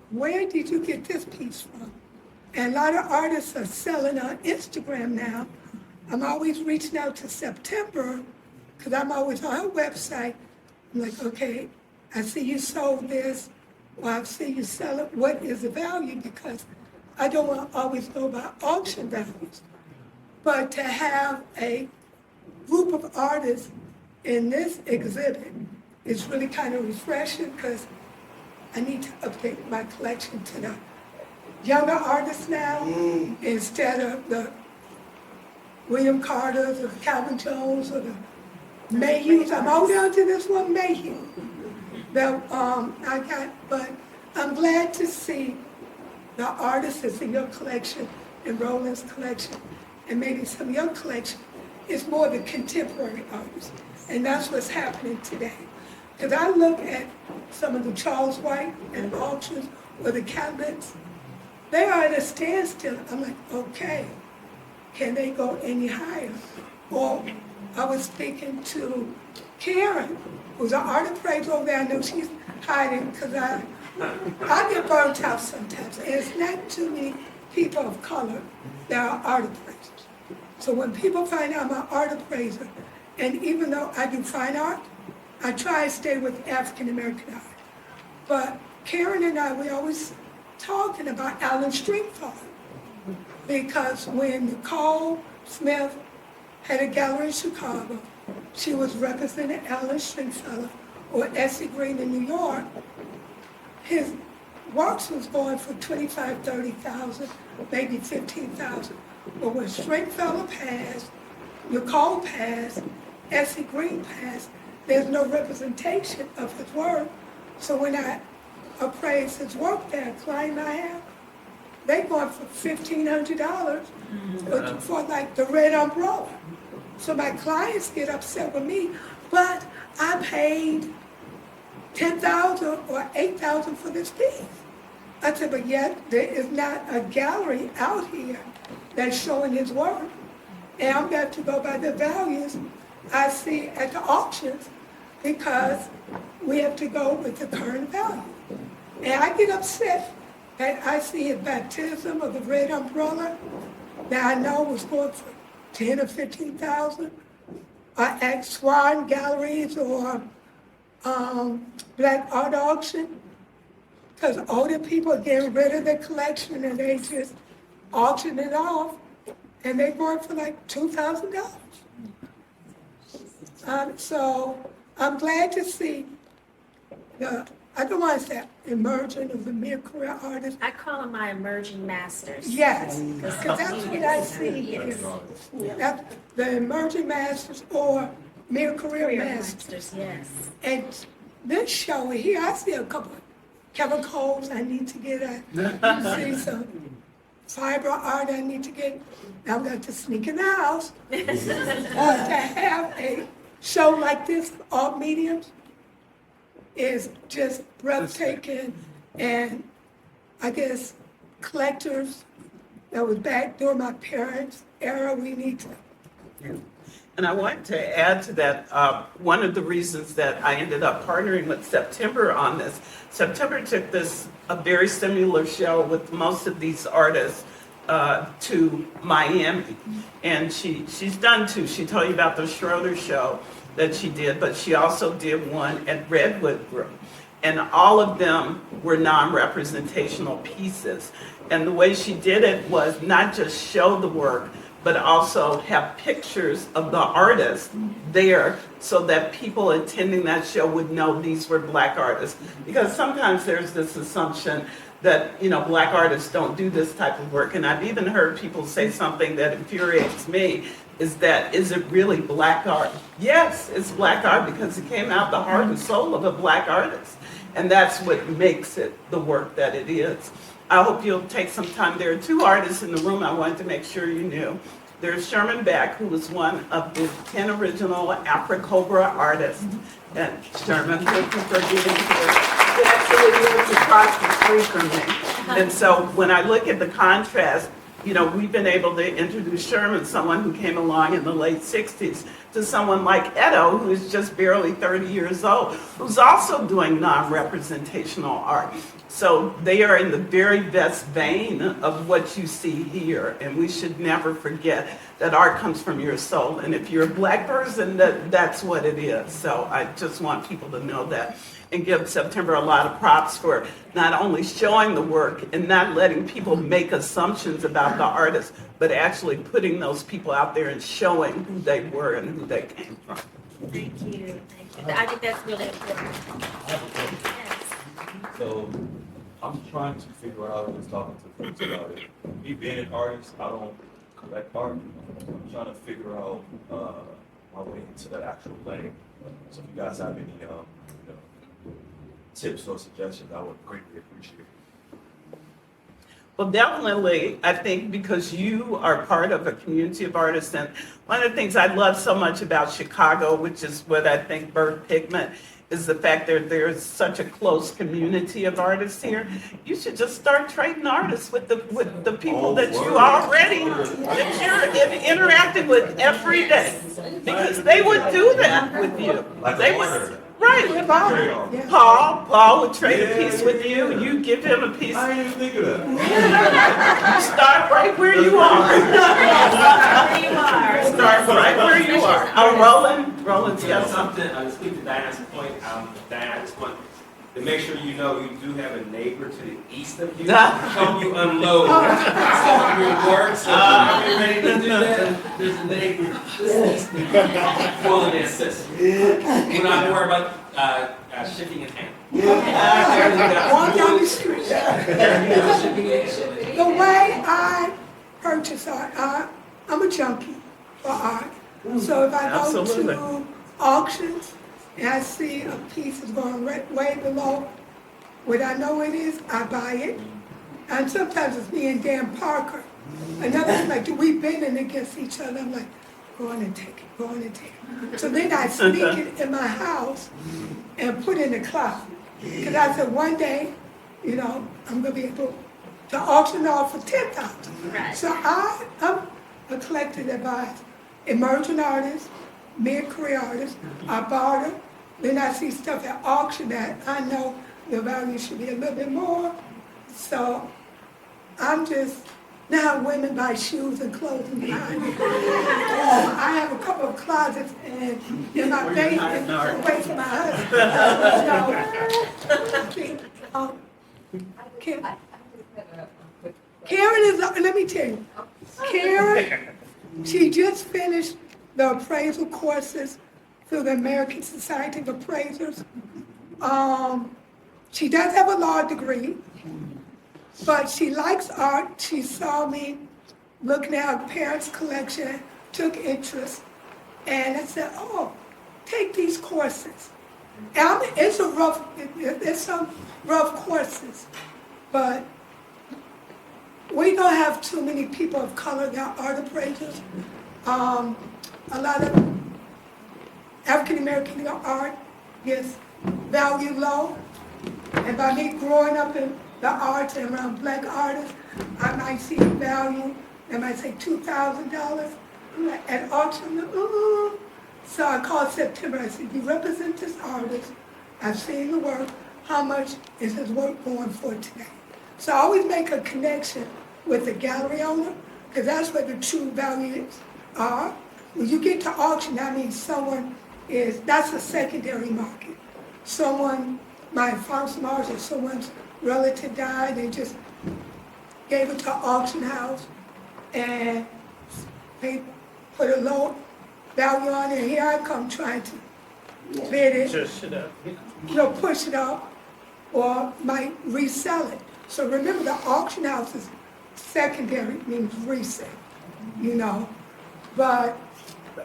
where did you get this piece from? And a lot of artists are selling on Instagram now. I'm always reaching out to September, because I'm always on her website. I'm like, okay, I see you sold this, or I see you sell it. What is the value? Because I don't want to always go by auction values. But to have a group of artists in this exhibit is really kind of refreshing, because I need to update my collection to the younger artists now, instead of the William Carters or the Calvin Jones or the Mayhews. I'm all down to this one Mayhew that I got, but I'm glad to see the artists that's in your collection and Roland's collection, and maybe some of your collection is more the contemporary artists. And that's what's happening today. Because I look at some of the Charles White and auctions or the cabinets, they are at a standstill. I'm like, okay, can they go any higher? Or I was speaking to Karen, who's an art appraiser over there. I know she's hiding because I I get burnt out sometimes, and it's not too many people of color that are art appraisers. So when people find out I'm an art appraiser, and even though I do fine art, I try to stay with African American art. But Karen and I, we always talking about Alan Stringfellow, because when Nicole Smith had a gallery in Chicago, she was representing Alan Stringfellow or Essie Green in New York. His works was going for 25, 30,000, maybe 15,000. But when Stringfellow passed, Nicole passed, Essie Green passed, there's no representation of his work. So when I appraise his work that a client I have, they going for $1,500 for like the red umbrella. So my clients get upset with me, but I paid $10,000 or $8,000 for this piece. I said, but yet there is not a gallery out here that's showing his work. And I'm going to go by the values I see at the auctions, because we have to go with the current value. And I get upset that I see a baptism of the red umbrella that I know was going for 10 or 15,000 at Swan Galleries or Black Art Auction, because older people are getting rid of their collection and they just auction it off, and they going for like $2,000. So I'm glad to see I don't want to say emerging of the mid-career artists. I call them my emerging masters. Yes, because that's what I see here. That's the emerging masters or mid-career Career masters. masters, yes. And this show here, I see a couple of Kevin Coles I need to get at. See some fiber art I need to get. Now I'm going to sneak in the house. To have a show like this, all mediums, is just breathtaking. And I guess collectors that was back during my parents' era, we need to. And I wanted to add to that, one of the reasons that I ended up partnering with September on this, September took this, a very similar show with most of these artists to Miami. And she's done two. She told you about the Schroeder show that she did, but she also did one at Redwood Group. And all of them were non-representational pieces. And the way she did it was not just show the work, but also have pictures of the artists there so that people attending that show would know these were Black artists. Because sometimes there's this assumption that, you know, Black artists don't do this type of work. And I've even heard people say something that infuriates me, is that, is it really Black art? Yes, it's Black art because it came out the heart and soul of a Black artist. And that's what makes it the work that it is. I hope you'll take some time. There are two artists in the room I wanted to make sure you knew. There's Sherman Beck, who was one of the 10 original Afro-Cobra artists. And Sherman, thank you for being here. He actually lives across the street from me. And so when I look at the contrast, you know, we've been able to introduce Sherman, someone who came along in the late 60s, to someone like Edo, who is just barely 30 years old, who's also doing non-representational art. So they are in the very best vein of what you see here. And we should never forget that art comes from your soul. And if you're a Black person, that's what it is. So I just want people to know that. And give September a lot of props for not only showing the work and not letting people make assumptions about the artist, but actually putting those people out there and showing who they were and who they came from. Thank you. Thank you. I think that's really important. Yes. So I'm trying to figure out, I was talking to folks about it. Me being an artist, I don't collect art. I'm trying to figure out my way into that actual lane. So if you guys have any tips or suggestions, I would greatly appreciate it. Well, definitely, I think because you are part of a community of artists, and one of the things I love so much about Chicago, which is what I think birthed Pigment, is the fact that there's such a close community of artists here. You should just start trading artists with the people that you already, that you're interacting with every day, because they would do that with you. Like They a would. barter. Right. With Paul, Trade off. yeah. Paul would trade a Yeah, piece with yeah, you, yeah. you give him a piece. I didn't even think of that. Start right where you are. There you are. Start right where you are. Roland's Yeah, got something. something, to speak to Diane's point, Diane, I just want to make sure you know you do have a neighbor to the east of you to help you unload some of your work. So if you're ready to do that, there's a neighbor just east of you pulling the assist. We're not worried about shipping and handling. Walk down the street. Shipping and handling. The way I purchase art, I'm a junkie for art. So if I go Absolutely. to auctions and I see a piece is going way below what I know it is, I buy it. And sometimes it's me and Dan Parker. Another like, we bidding against each other. I'm like, go on and take it, go on and take it. So then I sneak it in my house and put it in the closet. Because I said one day, I'm gonna be able to auction off for $10,000. Right. So I'm a collector that buys emerging artists, mid-career artists. I barter. Then I see stuff at auction that I know the value should be a little bit more. So I'm just, now women buy shoes and clothes and I have a couple of closets and in my basement, away from my husband. So, Karen is, let me tell you, Karen, she just finished the appraisal courses through the American Society of Appraisers. She does have a law degree, but she likes art. She saw me looking at her parents' collection, took interest, and I said, oh, take these courses. And it's some rough courses, but we don't have too many people of color that are art appraisers. A lot of African American art gets valued low. And by me growing up in the arts and around black artists, I might see the value. They might say $2,000 at auction. So I called September. I said, you represent this artist. I've seen the work. How much is his work going for today? So I always make a connection with the gallery owner, because that's where the true values are. When you get to auction, that means that's a secondary market. Someone might have found some art, or someone's relative died, they just gave it to an auction house, and they put a low value on it, and here I come trying to bid it, push it up, or might resell it. So remember, the auction house is secondary, means resale, But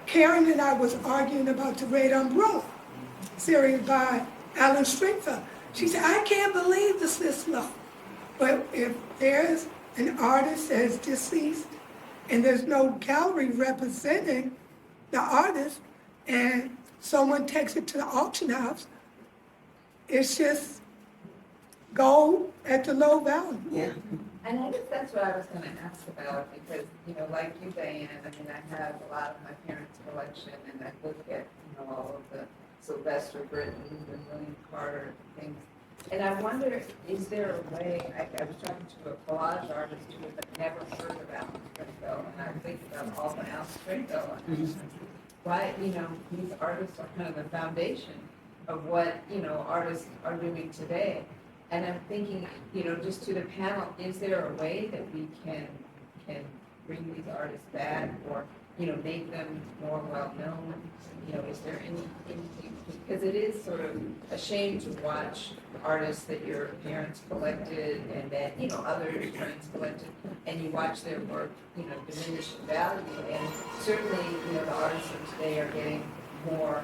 Karen and I was arguing about the Red Umbrella series by Alan Stringfellow. She said, I can't believe this low. But if there's an artist that is deceased and there's no gallery representing the artist and someone takes it to the auction house, it's just gold at the low value. Yeah. And I guess that's what I was going to ask about, because, like you, Diane, I have a lot of my parents' collection, and I look at, all of the Sylvester Brittons and William Carter things. And I wonder, is there a way, I was talking to a collage artist who had never heard of Alan Stringfellow, and I think about all the Alan Stringfellow. Why, these artists are kind of the foundation of what, artists are doing today. And I'm thinking, just to the panel, is there a way that we can bring these artists back, or, make them more well-known? Is there anything, because it is sort of a shame to watch artists that your parents collected and that, other friends collected, and you watch their work, diminish in value. And certainly, the artists of today are getting more,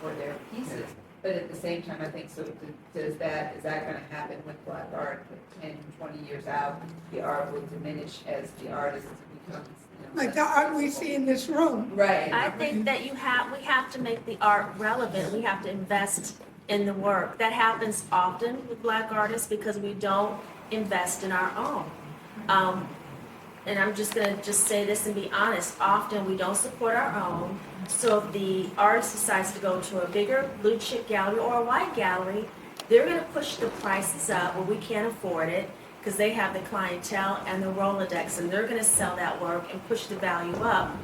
for their pieces. But at the same time, I think, so is that going to happen with black art? That 10, 20 years out, the art will diminish as the artist becomes, Like the art we see in this room. Right. I think that we have to make the art relevant. We have to invest in the work. That happens often with black artists because we don't invest in our own. and I'm just gonna say this and be honest, often we don't support our own. So if the artist decides to go to a bigger blue chip gallery or a white gallery, they're gonna push the prices up where we can't afford it because they have the clientele and the Rolodex, and they're gonna sell that work and push the value up.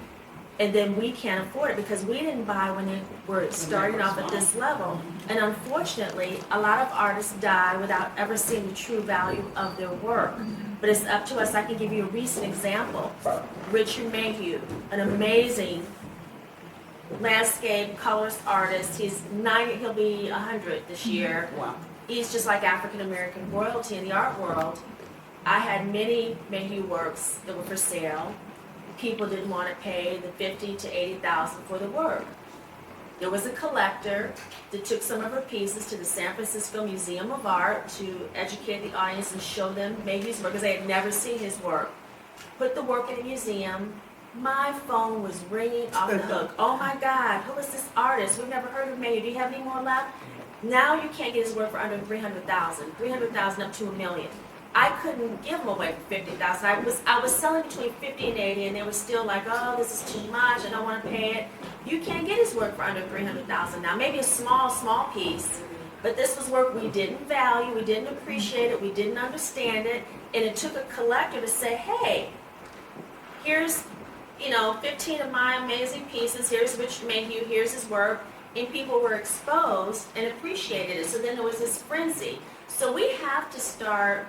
And then we can't afford it because we didn't buy when they were starting off at this level. And unfortunately, a lot of artists die without ever seeing the true value of their work. But it's up to us. I can give you a recent example. Richard Mayhew, an amazing landscape colorist artist. He's 90, he'll be 100 this year. Wow. He's just like African American royalty in the art world. I had many Mayhew works that were for sale. People didn't want to pay the $50,000 to $80,000 for the work. There was a collector that took some of her pieces to the San Francisco Museum of Art to educate the audience and show them Mayhew's work because they had never seen his work. Put the work in a museum. My phone was ringing off the hook. Oh my God, who is this artist? We've never heard of Mayhew. Do you have any more left? Now you can't get his work for under $300,000. $300,000 up to $1 million. I couldn't give them away for $50,000. I was selling between $50,000 and $80,000, and they were still like, "Oh, this is too much. I don't want to pay it." You can't get his work for under $300,000 now. Maybe a small piece, but this was work we didn't value, we didn't appreciate it, we didn't understand it, and it took a collector to say, "Hey, here's 15 of my amazing pieces. Here's Richard Mayhew. Here's his work," and people were exposed and appreciated it. So then there was this frenzy. So we have to start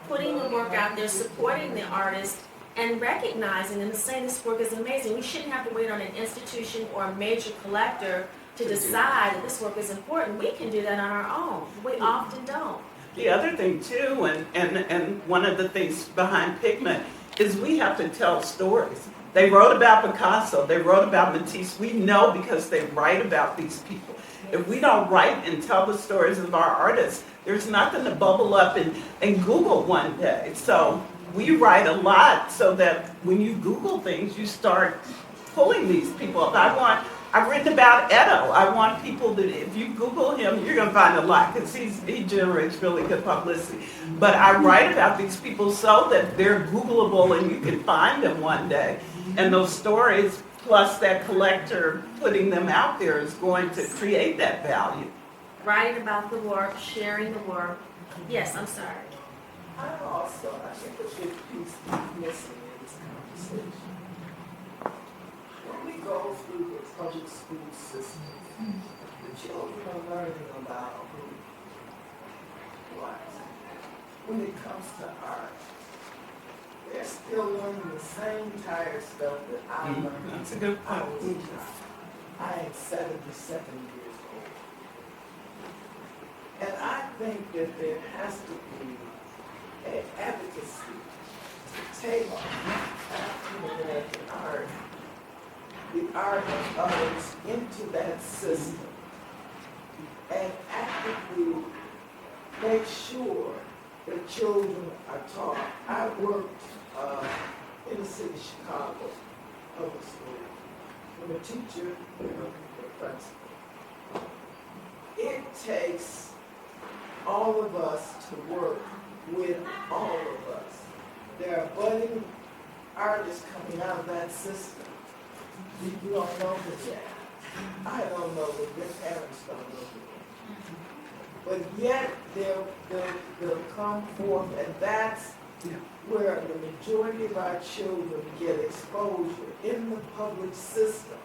putting the work out there, supporting the artist, and recognizing and saying this work is amazing. We shouldn't have to wait on an institution or a major collector to decide that this work is important. We can do that on our own. We often don't. The other thing too, and one of the things behind Pigment is we have to tell stories. They wrote about Picasso, they wrote about Matisse. We know because they write about these people. If we don't write and tell the stories of our artists, there's nothing to bubble up and Google one day. So we write a lot so that when you Google things, you start pulling these people up. I've written about Edo. I want people that if you Google him, you're going to find a lot because he generates really good publicity. But I write about these people so that they're Googleable and you can find them one day. And those stories, plus that collector putting them out there, is going to create that value. Writing about the work, sharing the work. Yes, I'm sorry. I think a big piece missing in this conversation. When we go through the public school system, the children are learning about what? When it comes to art, they're still learning the same tired stuff that I learned. That's a good I point. was a child. I am 77 years old. And I think that there has to be an advocacy to take African American art, the art of others, into that system and actively make sure that children are taught. I worked in the city of Chicago public school. I'm a teacher, a principal. It takes all of us to work with all of us. There are budding artists coming out of that system. You don't know them yet. I don't know them. Their parents don't know them. But yet they'll come forth, and that's where the majority of our children get exposure, in the public system,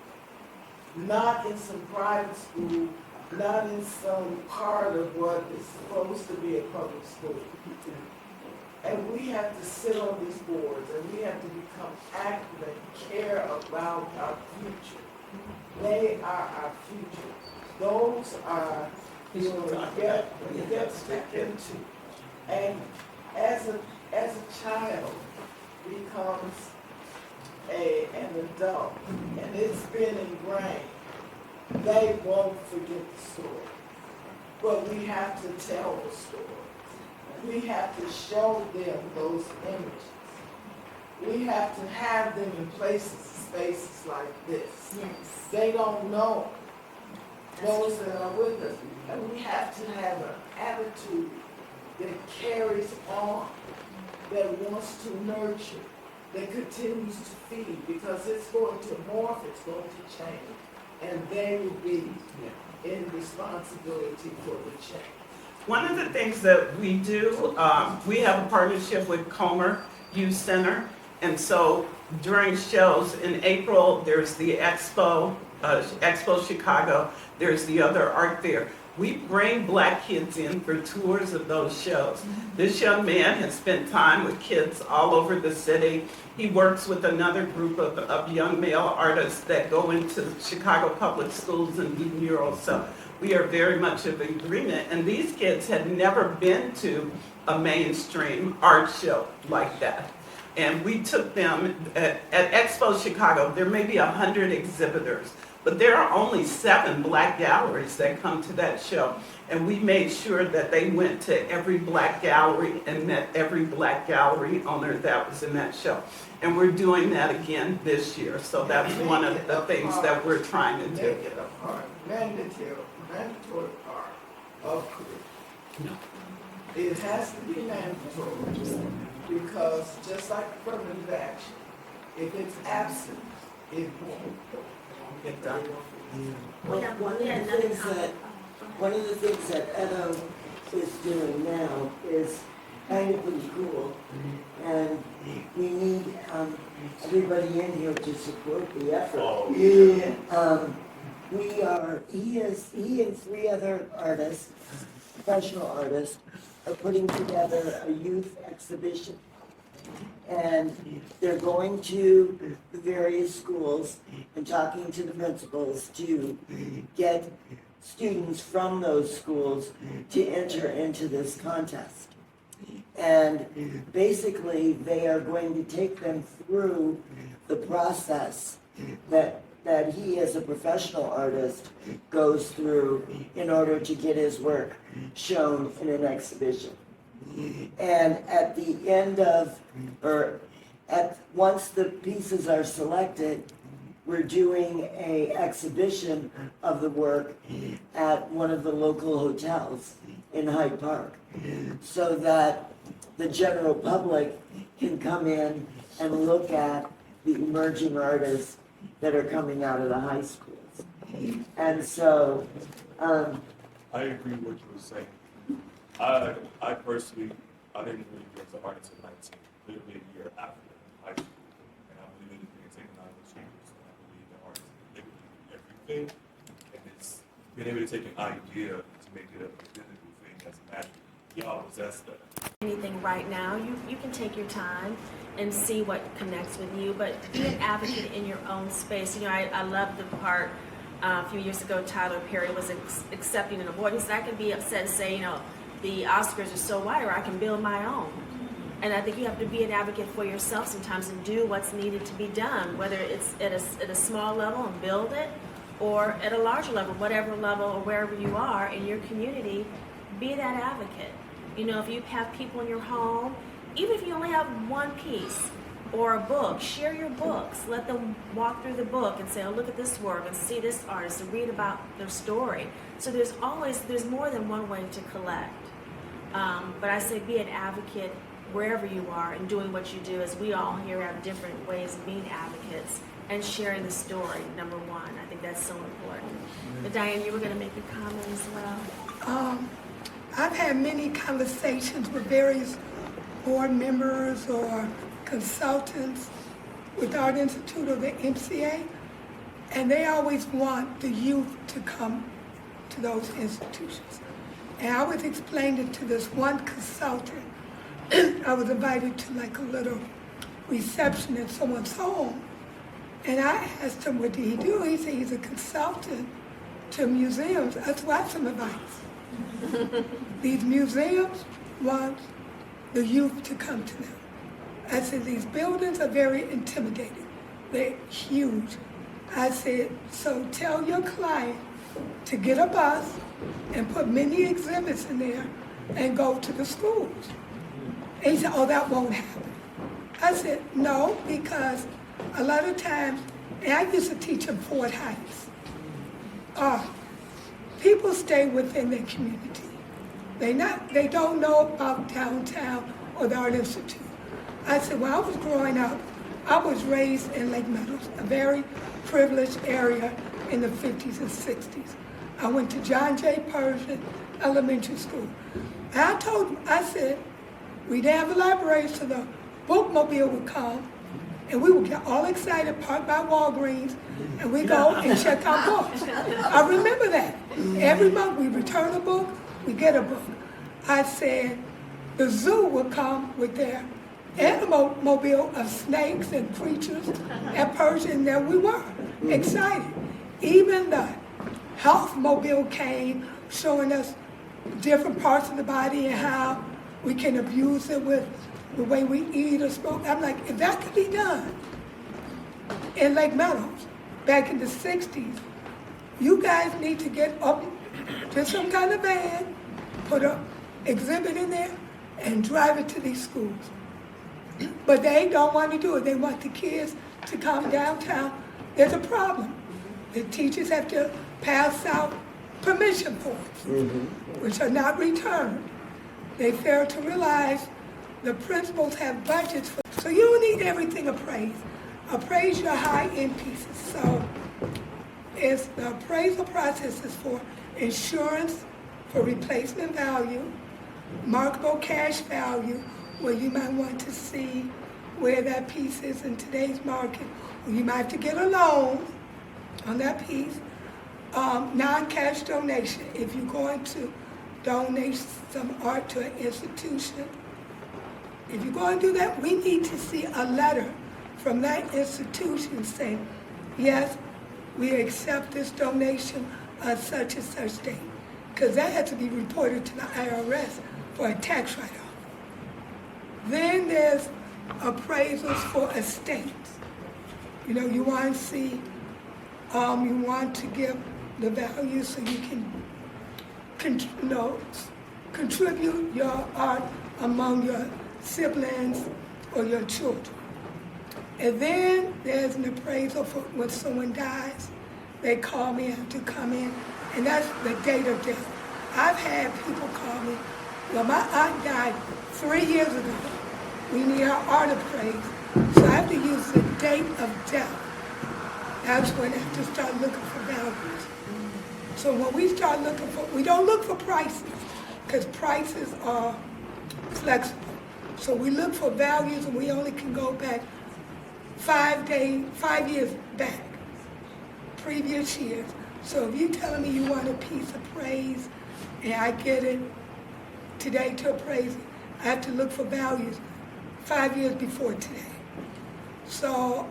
not in some private school, not in some part of what is supposed to be a public school. And we have to sit on these boards, and we have to become active and care about our future. They are our future. Those are we get stuck into. And as a child becomes an adult, and it's been ingrained, they won't forget the story. But we have to tell the story. We have to show them those images. We have to have them in places, spaces like this. Yes. They don't know those that are with us. And we have to have an attitude that carries on, that wants to nurture, that continues to feed, because it's going to morph, it's going to change, and they will be in responsibility for the change. One of the things that we do, we have a partnership with Comer Youth Center, and so during shows in April, there's the Expo Chicago, there's the other art fair. We bring Black kids in for tours of those shows. This young man has spent time with kids all over the city. He works with another group of young male artists that go into Chicago public schools and do murals. So we are very much of agreement. And these kids had never been to a mainstream art show like that. And we took them at Expo Chicago. There may be 100 exhibitors, but there are only 7 Black galleries that come to that show. And we made sure that they went to every Black gallery and met every Black gallery owner that was in that show. And we're doing that again this year. So that's one of the things that we're trying to do. Make it a part, mandatory part of curriculum. It has to be mandatory, because just like affirmative action, if it's absent, it won't get done. We have one, yeah, another comment. One of the things that Edo is doing now is kind of pretty cool, and we need everybody in here to support the effort. He and 3 other artists, professional artists, are putting together a youth exhibition. And they're going to the various schools and talking to the principals to get students from those schools to enter into this contest. And basically, they are going to take them through the process that he, as a professional artist, goes through in order to get his work shown in an exhibition. And at the end of, once the pieces are selected, we're doing an exhibition of the work at one of the local hotels in Hyde Park, so that the general public can come in and look at the emerging artists that are coming out of the high schools. And so, I agree with what you were saying. I personally, I didn't really get to artists at 19, literally a year after high school. And I believe anything is taken out of the schools. And I believe that artists are literally everything. And it's being able to take an idea to make it a physical thing that's magic. Y'all possess that. Anything right now, you can take your time and see what connects with you, but be an advocate in your own space. You know, I love the part a few years ago Tyler Perry was accepting an award. He said, I can be upset and say, you know, the Oscars are so white, or I can build my own. And I think you have to be an advocate for yourself sometimes and do what's needed to be done, whether it's at a small level and build it, or at a larger level, whatever level or wherever you are in your community, be that advocate. You know, if you have people in your home, even if you only have one piece or a book, share your books. Let them walk through the book and say, oh, look at this work, and see this artist, and read about their story. So there's more than one way to collect. But I say be an advocate wherever you are and doing what you do, as we all here have different ways of being advocates and sharing the story, number one. I think that's so important. But Diane, you were going to make a comment as well? I've had many conversations with various board members or consultants with the Art Institute or the MCA, and they always want the youth to come to those institutions. And I was explaining to this one consultant, I was invited to like a little reception in someone's home, and I asked him, what did he do? He said he's a consultant to museums. That's why some advice. These museums want the youth to come to them. I said, these buildings are very intimidating. They're huge. I said, so tell your client to get a bus and put many exhibits in there and go to the schools. And he said, oh, that won't happen. I said, no, because a lot of times, and I used to teach in Fort Heights, people stay within their community. They don't know about downtown or the Art Institute. I said, when I was growing up, I was raised in Lake Meadows, a very privileged area in the 50s and 60s. I went to John J. Pershing Elementary School. And I told them, I said, we'd have a library so the bookmobile would come and we would get all excited, park by Walgreens, and we go and check out books. I remember that. Every month we return a book, we get a book. I said, the zoo would come with their animal mobile of snakes and creatures at Pershing, and there we were, excited. Even the health mobile came, showing us different parts of the body and how we can abuse it with the way we eat or smoke. I'm like, if that could be done in Lake Meadows back in the 60s, you guys need to get up to some kind of van, put an exhibit in there, and drive it to these schools. But they don't want to do it. They want the kids to come downtown. There's a problem. The teachers have to pass out permission forms, which are not returned. They fail to realize the principals have budgets for, so you don't need everything appraised. Appraise your high-end pieces. So it's the appraisal process is for insurance, for replacement value, marketable cash value, where you might want to see where that piece is in today's market, or you might have to get a loan on that piece. Non-cash donation, if you're going to donate some art to an institution, if you're going to do that, we need to see a letter from that institution saying, yes, we accept this donation on such and such date. Because that has to be reported to the IRS for a tax write-off. Then there's appraisals for estates. You know, you want to see, you want to give the value so you can, contribute your art among your siblings or your children. And then there's an appraisal for when someone dies. They call me to come in, and that's the date of death. I've had people call me, well, my aunt died 3 years ago. We need our art appraised. So I have to use the date of death. That's when I have to start looking for values. So when we start looking for, we don't look for prices, because prices are flexible. So we look for values, and we only can go back 5 years back, previous years. So if you're telling me you want a piece appraised, and I get it today to appraise it, I have to look for values 5 years before today. So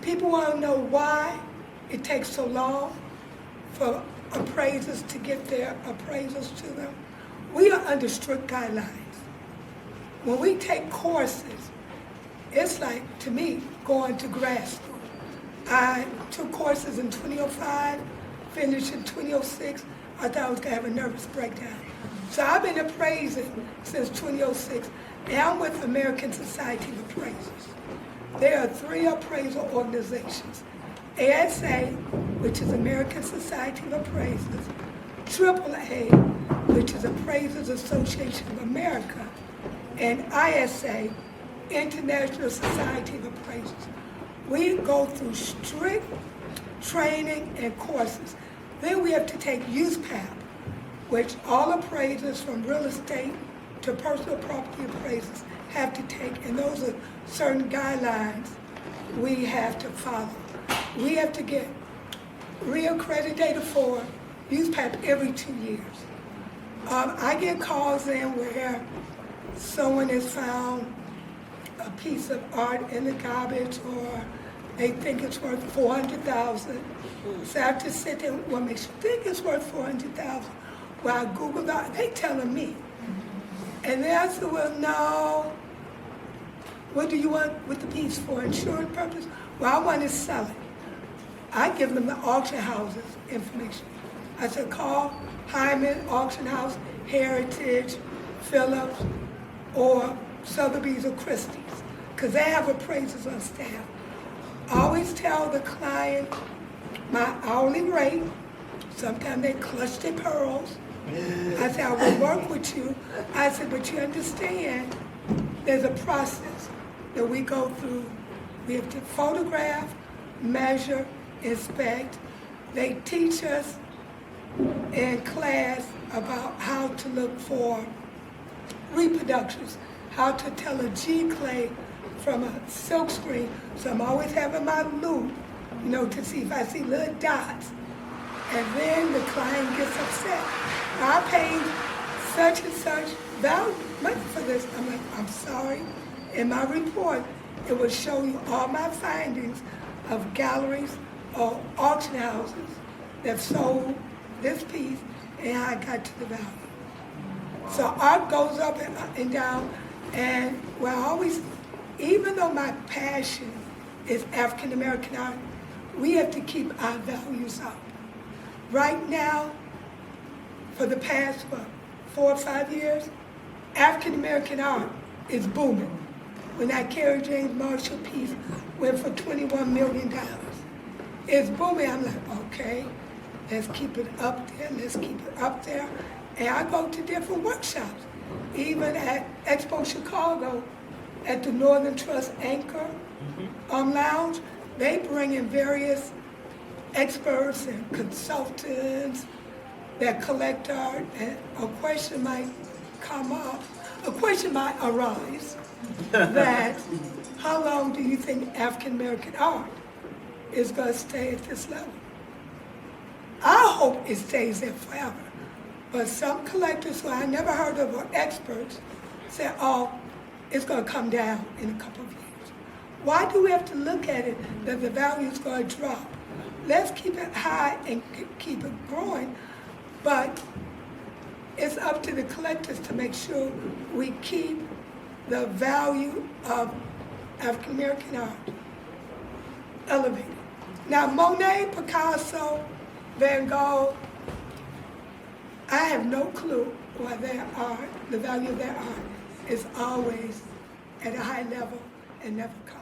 people want to know why it takes so long for appraisers to get their appraisals to them. We are under strict guidelines. When we take courses, it's like, to me, going to grad school. I took courses in 2005, finished in 2006. I thought I was going to have a nervous breakdown. So I've been appraising since 2006, and I'm with American Society of Appraisers. There are 3 appraisal organizations: ASA, which is American Society of Appraisers, AAA, which is Appraisers Association of America, and ISA, International Society of Appraisers. We go through strict training and courses. Then we have to take USPAP, which all appraisers from real estate to personal property appraisers have to take, and those are certain guidelines we have to follow. We have to get reaccredited for USPAP every 2 years. I get calls in where someone has found a piece of art in the garbage, or they think it's worth $400,000. So I have to sit there, what makes you think it's worth $400,000? Well, I Googled that, they telling me. And then I said, well, no. What do you want with the piece for? Insurance purpose? Well, I want to sell it. I give them the auction houses information. I said, call Hyman Auction House, Heritage, Phillips, or Sotheby's or Christie's, because they have appraisers on staff. I always tell the client my hourly rate. Sometimes they clutch their pearls. I said, I will work with you. I said, but you understand, there's a process. that we go through. We have to photograph, measure, inspect. They teach us in class about how to look for reproductions, how to tell a G clay from a silk screen. So I'm always having my loop, to see if I see little dots. And then the client gets upset. I paid such and such value money for this. I'm like, I'm sorry. In my report, it will show you all my findings of galleries or auction houses that sold this piece and how I got to the value. So art goes up and down, and I always, even though my passion is African American art, we have to keep our values up. Right now, for the past 4 or 5 years, African American art is booming. When that Carrie James Marshall piece went for $21 million, it's booming. I'm like, okay, let's keep it up there, let's keep it up there. And I go to different workshops, even at Expo Chicago, at the Northern Trust Anchor Lounge. They bring in various experts and consultants that collect art, and a question might come up, a question might arise that how long do you think African American art is going to stay at this level? I hope it stays there forever. But some collectors who I never heard of or experts say, oh, it's going to come down in a couple of years. Why do we have to look at it that the value is going to drop? Let's keep it high and keep it growing, but it's up to the collectors to make sure we keep the value of African American art elevated. Now, Monet, Picasso, Van Gogh, I have no clue why their art, the value of their art, is always at a high level and never comes.